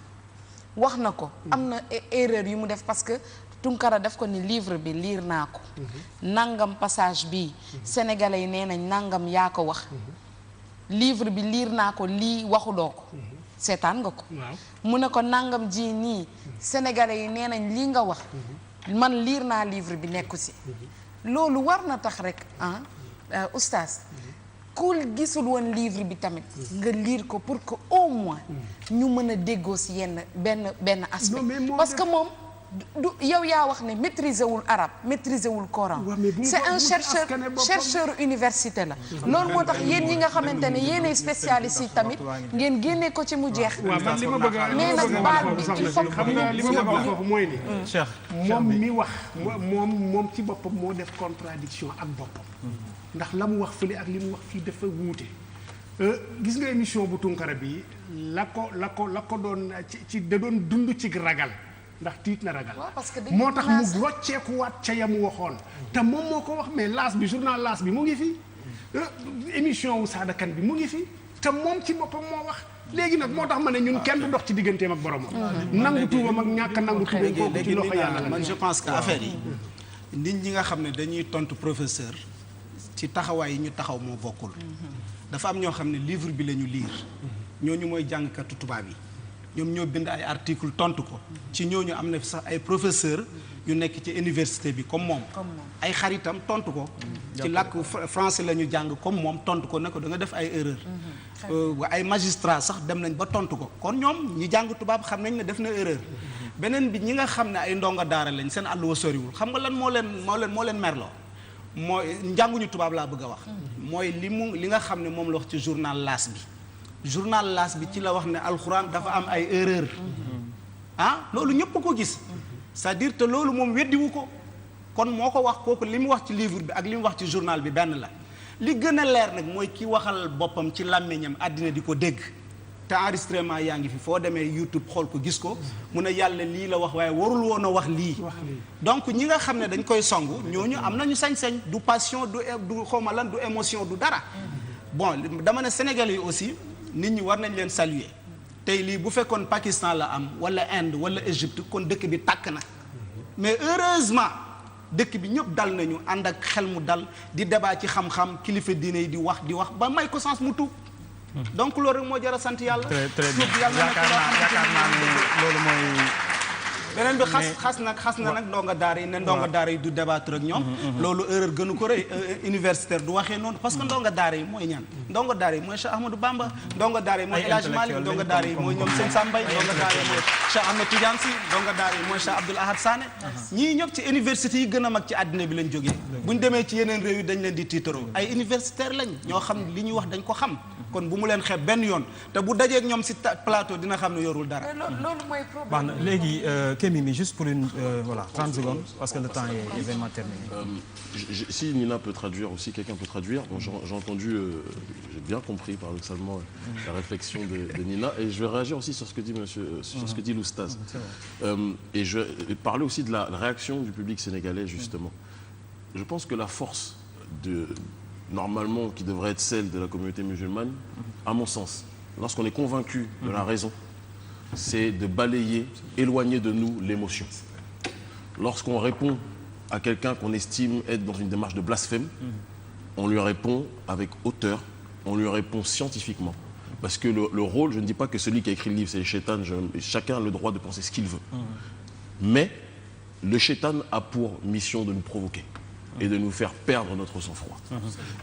wax na ko am na erreur yu mu def parce que Tunkara def ko ni livre bi liir naa ko nangam passage bi sénégalais yi nee nañ nangam yaa ko wax livre bi liir naa ko lii waxuloo ko seetaan nga ko mu ne ko nangam ji nii sénégalais yi nee nañ lii nga wax man liir naa livre bi nekku si loolu war na tax rek oustaz ku gisul woon livre bi tamit nga lire ko pour que au moins ñu mën a déggoo si yenn benn aspect parce que moom du yow yaa wax ne maîtriser wul arabe maîtriser wul Coran c'est un chercheur université la loolu moo tax yéen ñi nga xamante ne yéenay spécialiste yi tamit ngeen génne ko ci mu jeex mais nag baal bi il faut xam nga li ma bëgg a wax foofu mooy ni Cheikh moom mi wax moom ci boppam moo def contradiction ak boppam ndax la mu wax fële ak li mu wax fii dafa wuute gis nga émission bu Tunkara bi la ko doon ci da doon dund ci ragal ndax tiit na ragal moo tax mu rocceekuwaat ca yamu waxoon te moom moo ko wax mais laas bi journal laas bi mu ngi fi émission wu Sada Kane bi mu ngi fi te moom ci boppam moo wax léegi nag moo tax ma ne ñun kenn du dox ci digganteem ak boromam nangu tuubam ak ñàkk nangu tuubam kooku ci loxo yàlla la man je pense que affaire yi nit ñi nga xam ne dañuy tontu professeur ci taxawaay yi ñu taxaw moo bokkul dafa am ñoo xam ne livre bi la ñu lire ñooñu mooy jàngkatu tubaab yi ñoom ñoo bind ay article tontu ko ci ñooñu am na sax ay professeur yu nekk ci université bi comme moom ay xaritam tontu ko ci làkk français la ñu jàng comme moom tontu ko ne ko da nga def ay erreur ay magistrat sax dem nañ ba tontu ko kon ñoom ñi jàng tubaab xam nañ ne def na erreur beneen bi ñi nga xam ne ay ndongo daara lañ seen àll wa soriwul xam nga lan moo leen merloo mooy njànguñu tubaab laa bëgg a wax mooy li nga xam ne moom la wax ci journal L'As bi ci la wax ne alxuraan dafa am ay erreur loolu ñëpp ko gis c'est-à-dire te loolu moom weddiwu ko kon moo ko wax kooku li mu wax ci livre bi ak li mu wax ci journal bi benn la li gën a leer nag mooy ki waxal boppam ci làmmiñam àddina di ko dégg te enregistrement yaa ngi fi foo demee YouTube xool ko gis ko mu ne yàlla lii la wax waaye warul woon a wax lii donc ñi nga xam ne dañ koy songu ñooñu am nañu sañ-sañ du passion du xawma lan du émotion du dara bon dama ne Sénégalais yi aussi nit ñi war nañ leen saluer tey lii bu fekkoon Pakistan la am wala Inde wala Égypte kon dëkk bi tàkk na mais heureusement dëkk bi ñëpp dal nañu ànd ak xel mu dal di débat ci xam-xam kilifa diine yi di wax ba may ko sens mu tuub donc loolu rek moo jar a sant yàlla. très bien yaakaar naa ne loolu mooy. beneen bi xas na nag ndongo daara yi ne ndongo daara yi du débattre ak ñoom. loolu erreur gënu ko rëy universitaire du waxee noonu parce que ndongo daara yi mooy ñan. ndongo daara yi mooy Cheikh Ahmadou Bamba. ndongo daara yi mooy El Hadj Malick ndongo daara yi mooy ñoom Sëñ Sambay ndongo daara yi mooy Cheikh Ahmed Tidiane Sy ndongo daara yi mooy Cheikh Abdoul Ahad Sané. ñii ñëpp ci université yi gën a mag ci àddina bi lañ jógee. bu ñu demee ci yeneen réew yi dañ leen di tiitaroo ay universitaire lañ ñoo xam li ñuy wax dañ ko xam kon bu mu leen xeeb benn yoon te bu dajeeg ñoom si plateau dina xam ne yorul dara. loolu mooy problème. baax na léegi Kémi juste pour une 30 secondes parce que le temps est vraiment terminé. Si Nina peut traduire aussi, quelqu'un peut traduire. Bon, j'ai entendu, j'ai bien compris paradoxalement la réflexion de Nina et je vais réagir aussi sur ce que dit sur ce que dit l'oustaz. Et je vais parler aussi de la réaction du public sénégalais justement. Je pense que la force normalement qui devrait être celle de la communauté musulmane, à mon sens, lorsqu'on est convaincu de la raison, c'est de balayer, éloigner de nous l'émotion. Lorsqu'on répond à quelqu'un qu'on estime être dans une démarche de blasphème, on lui répond avec hauteur, on lui répond scientifiquement. Parce que le rôle, je ne dis pas que celui qui a écrit le livre, c'est le shaitan, chacun a le droit de penser ce qu'il veut. Mais le shaitan a pour mission de nous provoquer. et de nous faire perdre notre sang-froid.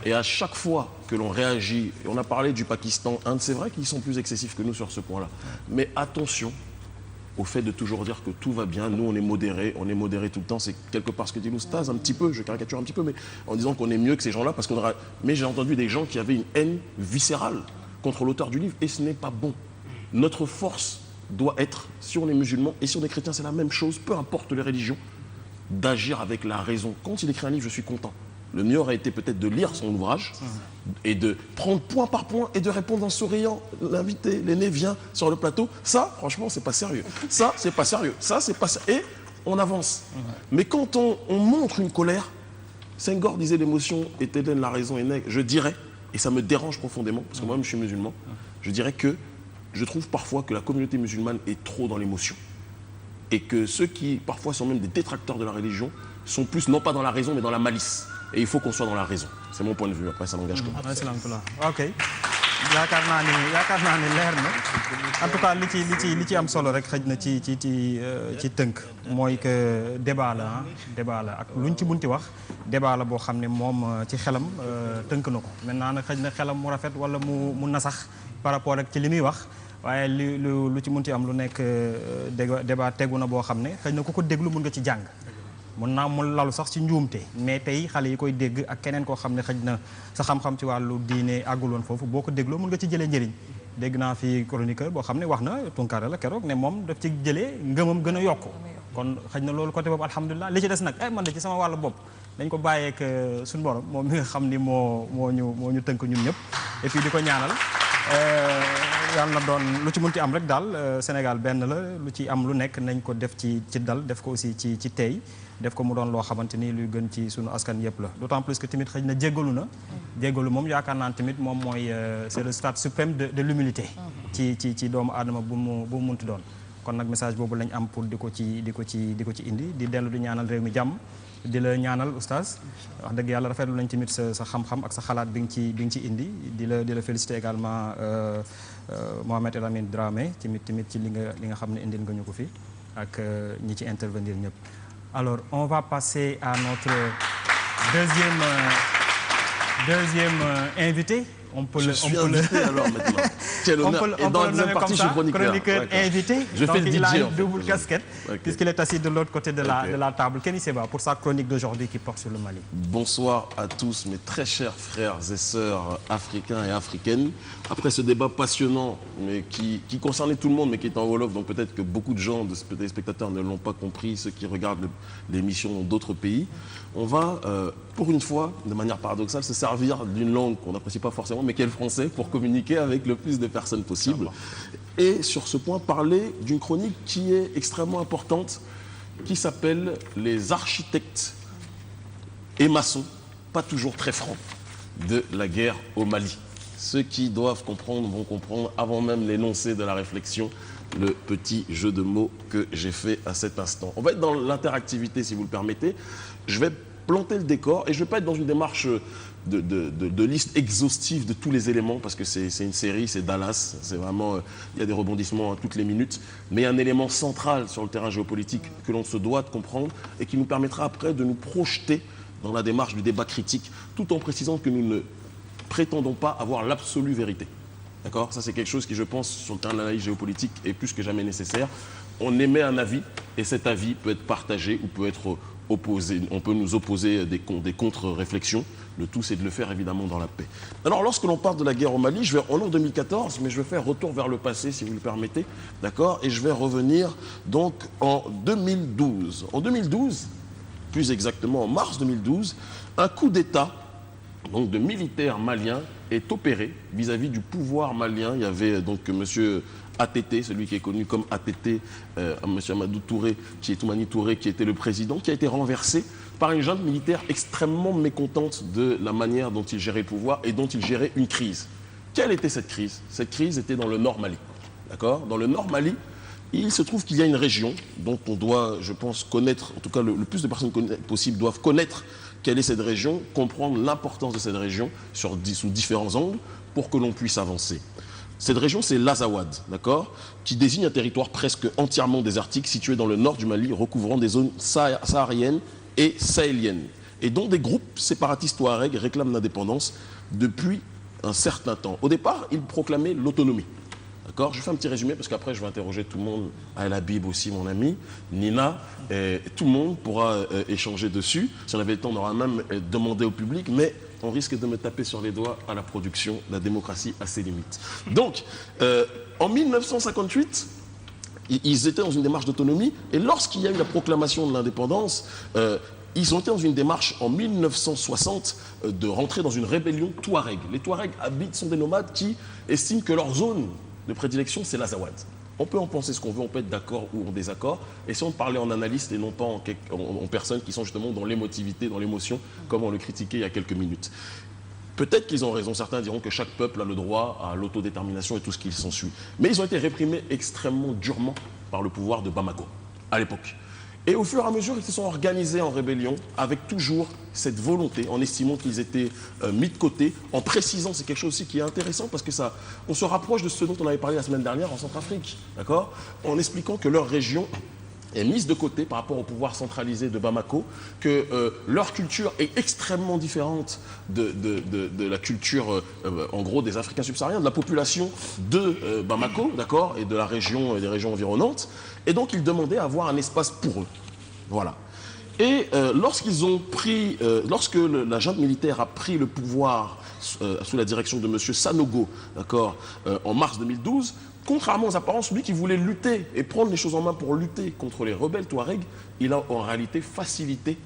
Et à chaque fois que l'on réagit, et on a parlé du Pakistan, Inde, c'est vrai qu'ils sont plus excessifs que nous sur ce point-là. Mais attention au fait de toujours dire que tout va bien, nous on est modéré tout le temps, c'est quelque part ce que dit l'Oustaz un petit peu, je caricature un petit peu, mais en disant qu'on est mieux que ces gens-là, parce qu'on aura... Mais j'ai entendu des gens qui avaient une haine viscérale contre l'auteur du livre, et ce n'est pas bon. Notre force doit être, si on est musulman et si on est chrétien, c'est la même chose, peu importe les religions, d'agir avec la raison. Quand il écrit un livre, je suis content. Le mieux aurait été peut-être de lire son ouvrage et de prendre point par point et de répondre en souriant. L'invité, l'aîné vient sur le plateau. Ça, franchement, c'est pas sérieux. Ça, c'est pas sérieux. Ça, c'est pas sérieux. Et on avance. Mais quand on montre une colère, Senghor disait l'émotion est Éden, la raison est nègre. Je dirais, et ça me dérange profondément, parce que moi-même je suis musulman, je dirais que je trouve parfois que la communauté musulmane est trop dans l'émotion. Et que ceux qui, parfois, sont même des détracteurs de la religion, sont plus, non pas dans la raison, mais dans la malice. Et il faut qu'on soit dans la raison. C'est mon point de vue. Après, ça n'engage que moi. ok yaakaar naa ni leer na en tout cas li ci am solo rek xëj na ci tënk mooy que débat la ak lu ñu ci munti wax débat la boo xam ne moom ci xelam tënk na ko maintenant nag xëj na xelam mu rafet wala mu nasax par rapport ak ci li muy wax waaye lu ci munti am lu nekk débat tegu na boo xam ne xëj na ku ko déglu mun nga ci jàng mun naa mu lalu sax ci njuumte mais tey xale yi koy dégg ak keneen koo xam ne xëj na sa xam-xam ci wàllu diine àgguloon foofu boo ko dégloo mun nga ci jëlee njëriñ dégg naa fi chroniqueur boo xam ne wax na Tunkara la keroog ne moom daf ci jëlee ngëmam gën a yokku kon xëj na loolu côté boobu alhamdulilah li ci des nag man de ci sama wàllu bopp dañ ko bàyyeek suñu borom moom mi nga xam ni moo ñu tënk ñun ñëpp et puis di ko ñaanal yàlla na doon lu ci munti am rek daal Sénégal benn la lu ci am lu nekk nañ ko def ci dal def ko aussi ci tey def ko mu doon loo xamante ni luy gën ci sunu askan yëpp la d'autant plus que tamit xëy na jéggalu moom yaakaar naa tamit moom mooy c'est le stade suprême de l'humilité ci doomu aadama bu mu munti doon kon nag message boobu lañ am pour di ko ci indi di dellu di ñaanal réew mi jàmm di la ñaanal oustaz wax dëgg yàlla rafetlu nañ tamit sa xam-xam ak sa xalaat bi nga ci indi di la féliciter également Mohamed El Amin Dramé tamit ci li nga xam ne indil nga ñu ko fi ak ñi ci intervenir ñëpp. Alors on va passer à notre deuxième invité. On peut invité alors maintenant. Quel honneur. Et dans la deuxième partie, je suis chroniqueur invité. Je fais le DJ. Il a une double casquette, puisqu'il est assis de l'autre côté de la table. Kenny Seba, pour sa chronique d'aujourd'hui qui porte sur le Mali. Bonsoir à tous mes très chers frères et sœurs africains et africaines. Après ce débat passionnant, mais qui concernait tout le monde, mais qui est en Wolof, donc peut-être que beaucoup de gens, de téléspectateurs ne l'ont pas compris, ceux qui regardent l'émission d'autres pays. On va, pour une fois, de manière paradoxale, se servir d'une langue qu'on n'apprécie pas forcément, mais qui est le français, pour communiquer avec le plus de personnes possible. Et sur ce point, parler d'une chronique qui est extrêmement importante, qui s'appelle « Les architectes et maçons, pas toujours très francs, de la guerre au Mali ». Ceux qui doivent comprendre vont comprendre, avant même l'énoncé de la réflexion, le petit jeu de mots que j'ai fait à cet instant. On va être dans l'interactivité, si vous le permettez. Je vais planter le décor et je ne vais pas être dans une démarche de liste exhaustive de tous les éléments parce que c'est une série, c'est Dallas, c'est vraiment, il y a des rebondissements à toutes les minutes, mais il y a un élément central sur le terrain géopolitique que l'on se doit de comprendre et qui nous permettra après de nous projeter dans la démarche du débat critique, tout en précisant que nous ne prétendons pas avoir l'absolue vérité. D'accord ? Ça, c'est quelque chose qui, je pense, sur le terrain de l'analyse géopolitique, est plus que jamais nécessaire. On émet un avis, et cet avis peut être partagé ou peut être opposé. On peut nous opposer des contre-réflexions. Le tout, c'est de le faire, évidemment, dans la paix. Alors, lorsque l'on parle de la guerre au Mali, on est en 2014, mais je vais faire retour vers le passé, si vous le permettez. D'accord ? Et je vais revenir, donc, en 2012. En 2012, plus exactement en mars 2012, un coup d'État donc de militaires maliens est opéré vis-à-vis du pouvoir malien. Il y avait donc M. ATT, celui qui est connu comme ATT, M. Amadou Touré, Toumani Touré, qui était le président, qui a été renversé par une junte militaire extrêmement mécontente de la manière dont il gérait le pouvoir et dont il gérait une crise. Quelle était cette crise ? Cette crise était dans le nord Mali. D'accord ? Dans le nord Mali, il se trouve qu'il y a une région dont on doit, je pense, connaître, en tout cas le plus de personnes possible doivent connaître quelle est cette région, comprendre l'importance de cette région sous différents angles pour que l'on puisse avancer. Cette région, c'est l'Azawad, d'accord, qui désigne un territoire presque entièrement désertique situé dans le nord du Mali, recouvrant des zones sahariennes et sahéliennes. et dont des groupes séparatistes touaregs réclament l'indépendance depuis un certain temps. Au départ, ils proclamaient l'autonomie. D'accord ? Je fais un petit résumé parce qu'après je vais interroger tout le monde, El Habib aussi mon ami, Nina, et tout le monde pourra échanger dessus. Si on avait le temps, on aura même demandé au public, mais on risque de me taper sur les doigts à la production. La démocratie a ses limites. Donc, en 1958, ils étaient dans une démarche d'autonomie, et lorsqu'il y a eu la proclamation de l'indépendance, ils ont été dans une démarche en 1960 de rentrer dans une rébellion touareg. Les Touaregs sont des nomades qui estiment que leur zone de prédilection, c'est l'Azawad. On peut en penser ce qu'on veut, on peut être d'accord ou en désaccord. Et si on parlait en analyste et non pas en personnes qui sont justement dans l'émotivité, dans l'émotion, comme on le critiquait il y a quelques minutes. Peut-être qu'ils ont raison, certains diront que chaque peuple a le droit à l'autodétermination et tout ce qui s'ensuit. Mais ils ont été réprimés extrêmement durement par le pouvoir de Bamako, à l'époque. Et au fur et à mesure, ils se sont organisés en rébellion avec toujours cette volonté, en estimant qu'ils étaient mis de côté, en précisant, c'est quelque chose aussi qui est intéressant parce que on se rapproche de ce dont on avait parlé la semaine dernière en Centrafrique, d'accord ? En expliquant que leur région est mise de côté par rapport au pouvoir centralisé de Bamako, que leur culture est extrêmement différente de la culture, en gros, des Africains subsahariens, de la population de Bamako, d'accord, et de la région et des régions environnantes. Et donc, ils demandaient à avoir un espace pour eux. Voilà. Et lorsque la junte militaire a pris le pouvoir sous la direction de M. Sanogo, d'accord, en mars 2012, contrairement aux apparences, lui qui voulait lutter et prendre les choses en main pour lutter contre les rebelles touaregs, il a en réalité facilité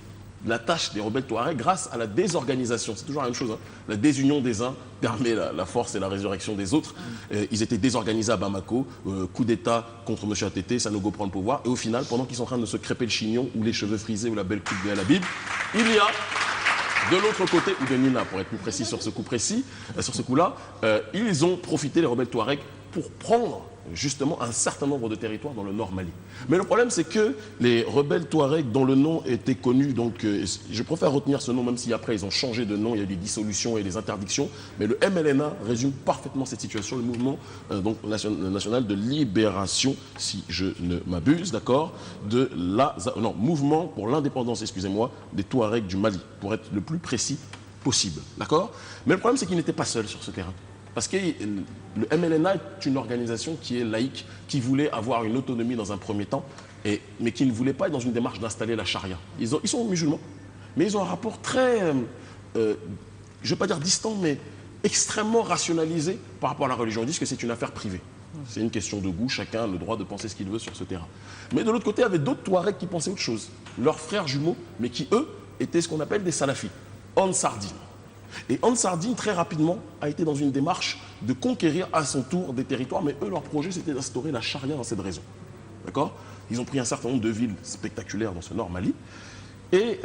la tâche des rebelles touaregs grâce à la désorganisation. C'est toujours la même chose, hein. La désunion des uns permet la force et la résurrection des autres. Ils étaient désorganisés à Bamako, coup d'État contre M. ATT, Sanogo prend le pouvoir, et au final, pendant qu'ils sont en train de se crêper le chignon, ou les cheveux frisés, ou la belle coupe de El Habib, il y a, de l'autre côté, ou de Nina, pour être plus précis sur ce coup précis, sur ce coup-là, ils ont profité, les rebelles touaregs, pour prendre justement un certain nombre de territoires dans le nord Mali. Mais le problème, c'est que les rebelles touaregs dont le nom était connu, donc je préfère retenir ce nom, même si après ils ont changé de nom, il y a eu des dissolutions et des interdictions, mais le MLNA résume parfaitement cette situation, le mouvement donc, national de libération, si je ne m'abuse, d'accord, mouvement pour l'indépendance, excusez-moi, des Touaregs du Mali, pour être le plus précis possible, d'accord. Mais le problème, c'est qu'ils n'étaient pas seuls sur ce terrain. Parce que le MLNA est une organisation qui est laïque, qui voulait avoir une autonomie dans un premier temps, mais qui ne voulait pas être dans une démarche d'installer la charia. Ils sont musulmans, mais ils ont un rapport très, je ne vais pas dire distant, mais extrêmement rationalisé par rapport à la religion. Ils disent que c'est une affaire privée. C'est une question de goût, chacun a le droit de penser ce qu'il veut sur ce terrain. Mais de l'autre côté, il y avait d'autres Touaregs qui pensaient autre chose. Leurs frères jumeaux, mais qui, eux, étaient ce qu'on appelle des salafis, Ansardine. Et Ansardine, très rapidement, a été dans une démarche de conquérir à son tour des territoires, mais eux, leur projet, c'était d'instaurer la charia dans cette région. D'accord ? Ils ont pris un certain nombre de villes spectaculaires dans ce nord Mali, et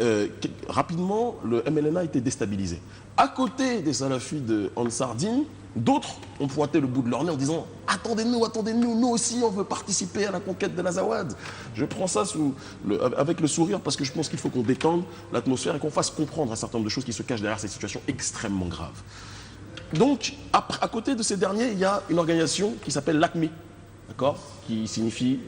rapidement, le MLNA a été déstabilisé. À côté des salafis de Ansardine, d'autres ont pointé le bout de leur nez en disant « Attendez-nous, nous aussi, on veut participer à la conquête de l'Azawad ». Je prends ça avec le sourire parce que je pense qu'il faut qu'on détende l'atmosphère et qu'on fasse comprendre un certain nombre de choses qui se cachent derrière cette situation extrêmement grave. Donc, à côté de ces derniers, il y a une organisation qui s'appelle l'ACMI, d'accord, qui signifie,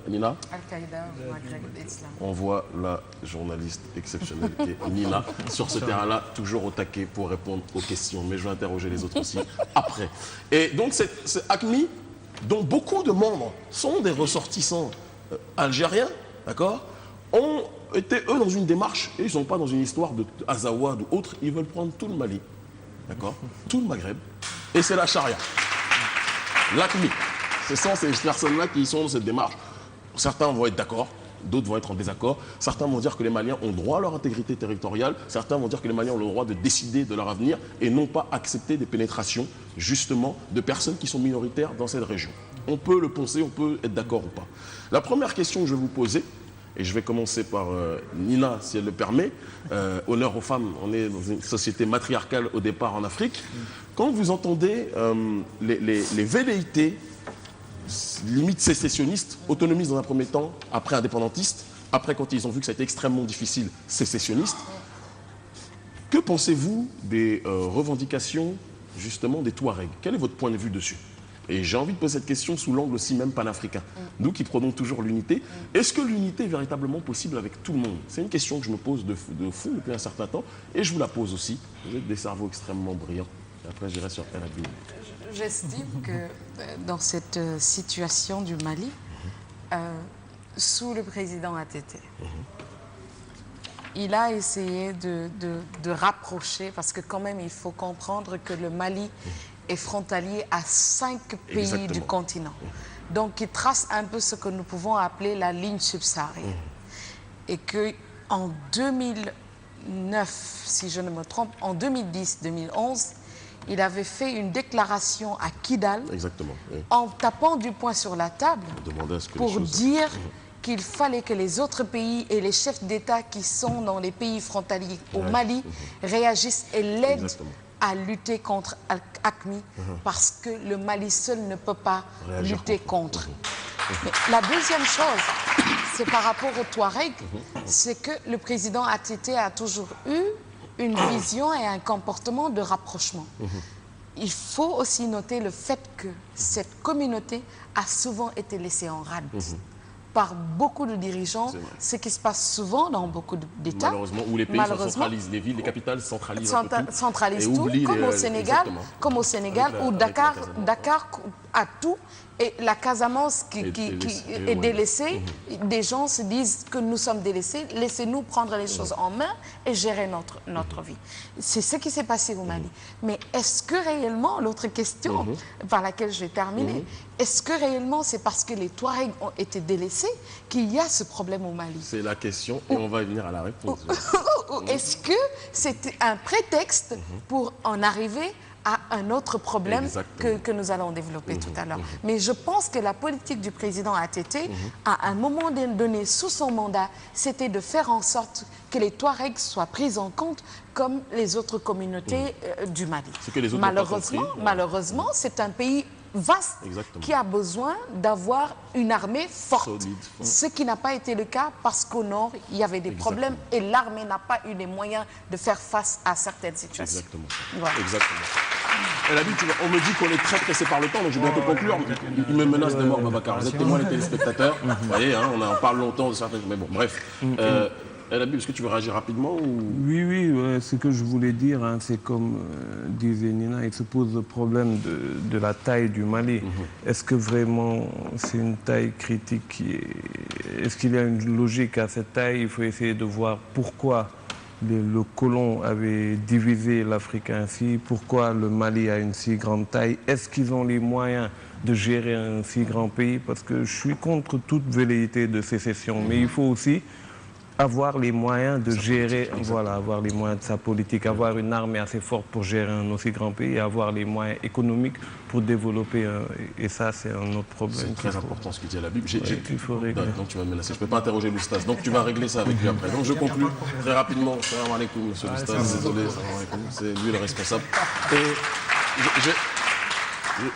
Nina, Al-Qaïda, Maghreb, Islam. on voit la journaliste exceptionnelle qui est Nina sur ce terrain-là, toujours au taquet pour répondre aux questions. Mais je vais interroger les autres aussi après. Et donc, ce ACMI, dont beaucoup de membres sont des ressortissants algériens, d'accord, ont été, eux, dans une démarche, et ils ne sont pas dans une histoire de Azawad ou autre, ils veulent prendre tout le Mali, d'accord, tout le Maghreb, et c'est la charia. L'ACMI. Ce sont ces personnes-là qui sont dans cette démarche. Certains vont être d'accord, d'autres vont être en désaccord. Certains vont dire que les Maliens ont droit à leur intégrité territoriale. Certains vont dire que les Maliens ont le droit de décider de leur avenir et non pas accepter des pénétrations, justement, de personnes qui sont minoritaires dans cette région. On peut le penser, on peut être d'accord ou pas. La première question que je vais vous poser, et je vais commencer par Nina, si elle le permet. Honneur aux femmes, on est dans une société matriarcale au départ en Afrique. Quand vous entendez les velléités, limite sécessionnistes, autonomistes dans un premier temps, après indépendantistes, après quand ils ont vu que ça a été extrêmement difficile, sécessionnistes, que pensez-vous des revendications justement des Touaregs? Quel est votre point de vue dessus? Et j'ai envie de poser cette question sous l'angle aussi même panafricain. Nous qui prônons toujours l'unité, est-ce que l'unité est véritablement possible avec tout le monde? C'est une question que je me pose de fond depuis un certain temps et je vous la pose aussi. Vous êtes des cerveaux extrêmement brillants. Et après, j'irai sur El Habib. J'estime que dans cette situation du Mali, sous le président ATT, il a essayé de rapprocher, parce que quand même il faut comprendre que le Mali est frontalier à 5 pays Exactement. du continent. Donc il trace un peu ce que nous pouvons appeler la ligne subsaharienne. Et qu'en 2009, si je ne me trompe, en 2010-2011, il avait fait une déclaration à Kidal Exactement. Oui. en tapant du poing sur la table Demander à ce que pour les choses... dire qu'il fallait que les autres pays et les chefs d'État qui sont dans les pays frontaliers au Mali réagissent et l'aident Exactement. à lutter contre AQMI parce que le Mali seul ne peut pas Réagir lutter contre. Mais la deuxième chose, c'est par rapport aux Touaregs, c'est que le président ATT a toujours eu une vision et un comportement de rapprochement. Il faut aussi noter le fait que cette communauté a souvent été laissée en rade par beaucoup de dirigeants, C'est vrai. ce qui se passe souvent dans beaucoup d'États. Malheureusement, où les pays se centralisent, les villes, les capitales centralisent un peu tout. Centralisent Et tout, oublient comme les- au Sénégal, exactement. où Avec la Dakar a tout et la Casamance qui Et est délaissée. Des gens se disent que nous sommes délaissés, laissez-nous prendre les choses en main et gérer notre vie. C'est ce qui s'est passé au Mali. Mais est-ce que réellement, l'autre question par laquelle je vais terminer, est-ce que réellement c'est parce que les Touaregs ont été délaissés qu'il y a ce problème au Mali? C'est la question et on va y venir à la réponse. Ou est-ce que c'est un prétexte pour en arriver à un autre problème Exactement. que nous allons développer tout à l'heure? Mais je pense que la politique du président ATT, à un moment donné, sous son mandat, c'était de faire en sorte que les Touaregs soient pris en compte comme les autres communautés du Mali. Ce que les autres n'ont pas compris. Malheureusement, c'est un pays vaste Exactement. qui a besoin d'avoir une armée forte. Solide. Ce qui n'a pas été le cas parce qu'au nord, il y avait des problèmes et l'armée n'a pas eu les moyens de faire face à certaines situations. Exactement. Voilà. Exactement. El Habib, on me dit qu'on est très pressé par le temps, donc je vais bientôt conclure. Il me menace de mort, Babacar. Vous êtes témoins, les téléspectateurs. Vous voyez, hein, on en parle longtemps de certaines... Mais bon, bref. El Habib, est-ce que tu veux réagir rapidement ou... Oui, ce que je voulais dire, hein, c'est comme disait Nina, il se pose le problème de la taille du Mali. Est-ce que vraiment c'est une taille critique Est-ce qu'il y a une logique à cette taille? Il faut essayer de voir pourquoi le colon avait divisé l'Afrique ainsi, pourquoi le Mali a une si grande taille. Est-ce qu'ils ont les moyens de gérer un si grand pays? Parce que je suis contre toute velléité de sécession, mais il faut aussi avoir les moyens de gérer, voilà, avoir les moyens de sa politique, avoir une armée assez forte pour gérer un aussi grand pays et avoir les moyens économiques pour développer. Et ça, c'est un autre problème. C'est très important ce que dit El Habib. qu'il faut régler. Donc tu vas me menacer. Je ne peux pas interroger l'Oustaz. Donc tu vas régler ça avec lui après. Donc je conclue très rapidement. Salam alaikum, monsieur l'Oustaz. Désolé, salam alaikum. C'est lui le responsable. Et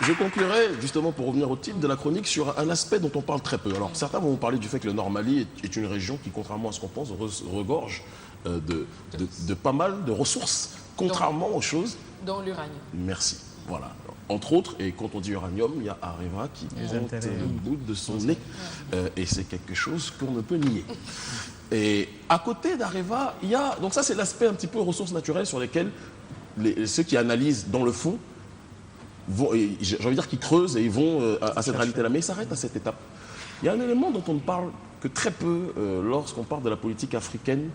je conclurai justement pour revenir au titre de la chronique sur un aspect dont on parle très peu. Alors certains vont vous parler du fait que le Nord Mali est une région qui, contrairement à ce qu'on pense, regorge de pas mal de ressources, contrairement aux choses. Dans l'uranium. Merci. Voilà. Entre autres, et quand on dit uranium, il y a Areva qui pointe le bout de son nez. Et c'est quelque chose qu'on ne peut nier. Et à côté d'Areva, il y a... Donc ça, c'est l'aspect un petit peu ressources naturelles sur lesquelles ceux qui analysent dans le fond, j'ai envie de dire qu'ils creusent et ils vont à cette réalité-là. Mais ils s'arrêtent à cette étape. Il y a un élément dont on ne parle que très peu lorsqu'on parle de la politique africaine,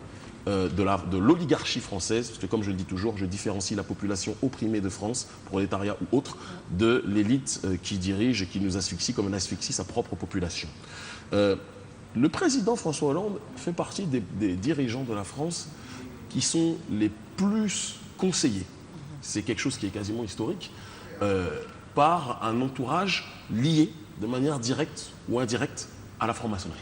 de l'oligarchie française, parce que comme je le dis toujours, je différencie la population opprimée de France, prolétariat ou autre, de l'élite qui dirige et qui nous asphyxie comme elle asphyxie sa propre population. Le président François Hollande fait partie des dirigeants de la France qui sont les plus conseillés. C'est quelque chose qui est quasiment historique. Par un entourage lié de manière directe ou indirecte à la franc-maçonnerie.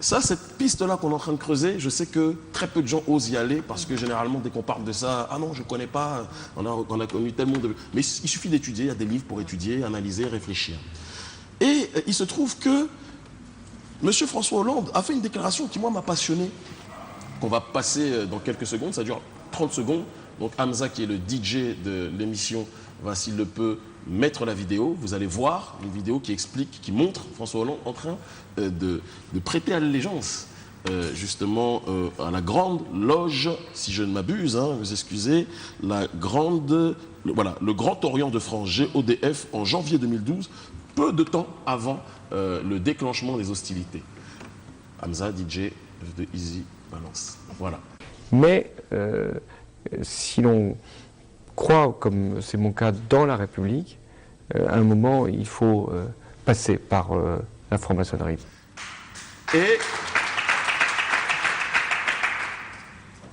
Ça, cette piste-là qu'on est en train de creuser, je sais que très peu de gens osent y aller parce que généralement, dès qu'on parle de ça, ah non, je ne connais pas, on a connu tellement de... Mais il suffit d'étudier, il y a des livres pour étudier, analyser, réfléchir. Et il se trouve que M. François Hollande a fait une déclaration qui, moi, m'a passionné, qu'on va passer dans quelques secondes, ça dure 30 secondes. Donc Hamza, qui est le DJ de l'émission, va, s'il le peut, mettre la vidéo, vous allez voir une vidéo qui explique, qui montre François Hollande en train de prêter allégeance justement à la grande loge, si je ne m'abuse, vous excusez, le Grand Orient de France, GODF, en janvier 2012, peu de temps avant le déclenchement des hostilités. Hamza, DJ de Easy Balance. Voilà. Mais si l'on croit, comme c'est mon cas, dans la République, à un moment, il faut passer par la franc-maçonnerie. Et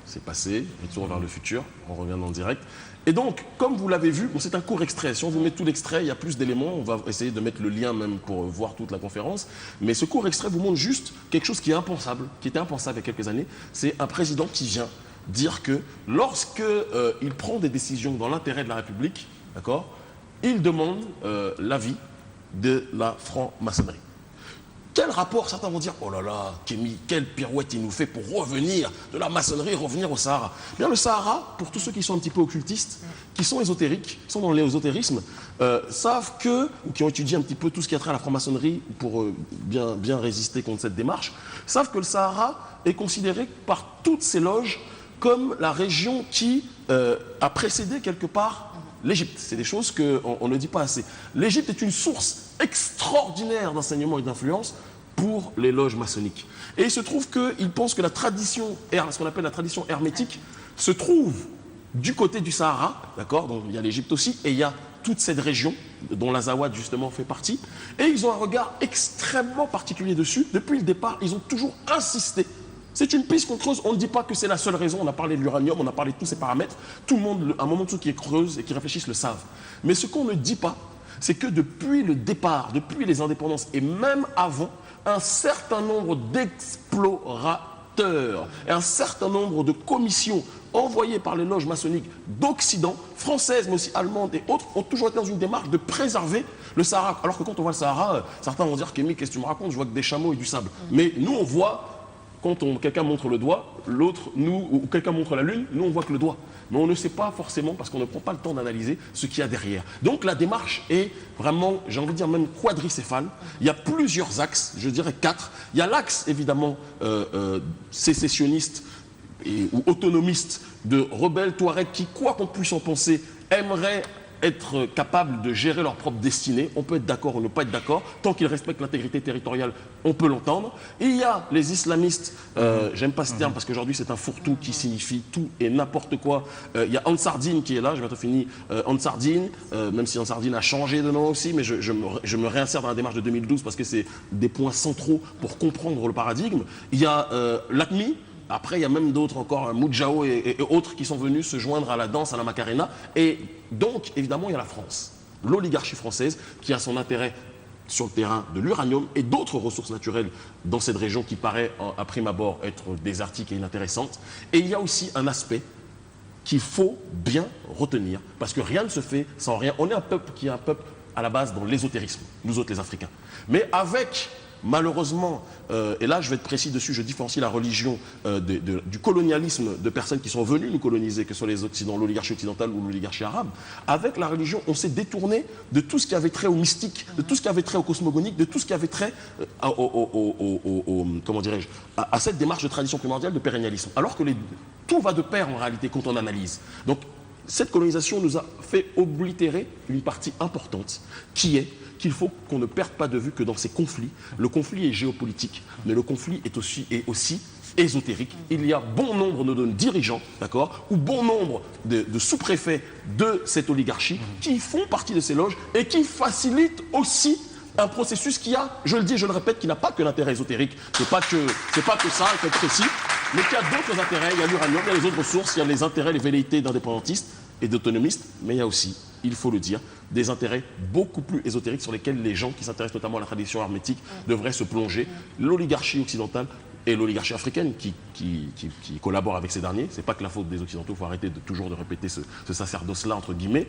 c'est passé, retour vers le futur, on revient en direct. Et donc, comme vous l'avez vu, c'est un court extrait. Si on vous met tout l'extrait, il y a plus d'éléments. On va essayer de mettre le lien même pour voir toute la conférence. Mais ce court extrait vous montre juste quelque chose qui est impensable, qui était impensable il y a quelques années. C'est un président qui vient dire que lorsque il prend des décisions dans l'intérêt de la République, d'accord, il demande l'avis de la franc-maçonnerie. Quel rapport? Certains vont dire, oh là là, Kémy, quelle pirouette il nous fait pour revenir de la maçonnerie, revenir au Sahara. Bien, le Sahara, pour tous ceux qui sont un petit peu occultistes, qui sont ésotériques, qui sont dans l'ésotérisme, savent que, ou qui ont étudié un petit peu tout ce qui a trait à la franc-maçonnerie pour bien résister contre cette démarche, savent que le Sahara est considéré par toutes ces loges comme la région qui a précédé quelque part l'Égypte. C'est des choses qu'on ne dit pas assez. L'Égypte est une source extraordinaire d'enseignement et d'influence pour les loges maçonniques. Et il se trouve qu'ils pensent que la tradition, ce qu'on appelle la tradition hermétique, se trouve du côté du Sahara, d'accord, donc il y a l'Égypte aussi, et il y a toute cette région dont l'Azawad justement fait partie, et ils ont un regard extrêmement particulier dessus. Depuis le départ, ils ont toujours insisté. C'est une piste qu'on creuse, on ne dit pas que c'est la seule raison, on a parlé de l'uranium, on a parlé de tous ces paramètres, tout le monde, à un moment, tout ceux qui creusent et qui réfléchissent le savent. Mais ce qu'on ne dit pas, c'est que depuis le départ, depuis les indépendances et même avant, un certain nombre d'explorateurs et un certain nombre de commissions envoyées par les loges maçonniques d'Occident, françaises mais aussi allemandes et autres, ont toujours été dans une démarche de préserver le Sahara. Alors que quand on voit le Sahara, certains vont dire, Kémy, qu'est-ce que tu me racontes? Je vois que des chameaux et du sable. Mais nous, on voit... Quand quelqu'un montre le doigt, l'autre, nous, ou quelqu'un montre la lune, nous on voit que le doigt. Mais on ne sait pas forcément parce qu'on ne prend pas le temps d'analyser ce qu'il y a derrière. Donc la démarche est vraiment, j'ai envie de dire même quadricéphale. Il y a plusieurs axes, je dirais 4. Il y a l'axe évidemment sécessionniste ou autonomiste de rebelles touaregs qui, quoi qu'on puisse en penser, aimeraient être capables de gérer leur propre destinée. On peut être d'accord ou ne pas être d'accord. Tant qu'ils respectent l'intégrité territoriale, on peut l'entendre. Il y a les islamistes, j'aime pas ce terme parce qu'aujourd'hui c'est un fourre-tout qui signifie tout et n'importe quoi. Il y a Ansardine qui est là, j'ai bientôt fini. Ansardine, même si Ansardine a changé de nom aussi, mais je me réinsère dans la démarche de 2012 parce que c'est des points centraux pour comprendre le paradigme. Il y a l'ACMI. Après, il y a même d'autres encore, Moudjao et autres qui sont venus se joindre à la danse, à la Macarena. Et donc, évidemment, il y a la France, l'oligarchie française qui a son intérêt sur le terrain de l'uranium et d'autres ressources naturelles dans cette région qui paraît, à prime abord, être désertique et inintéressante. Et il y a aussi un aspect qu'il faut bien retenir, parce que rien ne se fait sans rien. On est un peuple qui est un peuple à la base dans l'ésotérisme, nous autres les Africains. Mais avec... Malheureusement, et là je vais être précis dessus, je différencie la religion du colonialisme de personnes qui sont venues nous coloniser, que ce soit les Occidentaux, l'oligarchie occidentale ou l'oligarchie arabe. Avec la religion, on s'est détourné de tout ce qui avait trait au mystique, de tout ce qui avait trait au cosmogonique, de tout ce qui avait trait comment dirais-je, à cette démarche de tradition primordiale de pérennialisme. Alors que tout va de pair en réalité quand on analyse. Donc cette colonisation nous a fait oblitérer une partie importante qui est qu'il faut qu'on ne perde pas de vue que dans ces conflits, le conflit est géopolitique, mais le conflit est aussi ésotérique. Il y a bon nombre de dirigeants, d'accord, ou bon nombre de sous-préfets de cette oligarchie qui font partie de ces loges et qui facilitent aussi un processus qui a, je le dis et je le répète, qui n'a pas que l'intérêt ésotérique, c'est pas que ça, il faut être précis, mais qui a d'autres intérêts. Il y a l'uranium, il y a les autres ressources, il y a les intérêts, les velléités d'indépendantistes et d'autonomistes, mais il y a aussi, il faut le dire, des intérêts beaucoup plus ésotériques sur lesquels les gens qui s'intéressent notamment à la tradition hermétique devraient se plonger. L'oligarchie occidentale et l'oligarchie africaine qui collabore avec ces derniers, c'est pas que la faute des Occidentaux, il faut arrêter toujours de répéter ce sacerdoce-là, entre guillemets,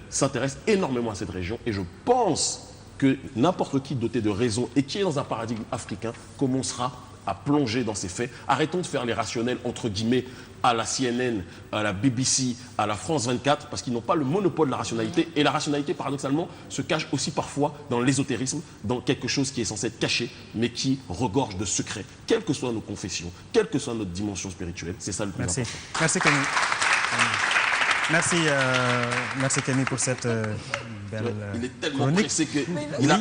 s'intéressent énormément à cette région et je pense que n'importe qui doté de raison et qui est dans un paradigme africain commencera à plonger dans ces faits. Arrêtons de faire les rationnels, entre guillemets, à la CNN, à la BBC, à la France 24, parce qu'ils n'ont pas le monopole de la rationalité. Et la rationalité, paradoxalement, se cache aussi parfois dans l'ésotérisme, dans quelque chose qui est censé être caché, mais qui regorge de secrets, quelles que soient nos confessions, quelle que soit notre dimension spirituelle. C'est ça le plus important. Merci Kenny. Merci Kenny pour cette belle Il est tellement chronique. pressé qu'il a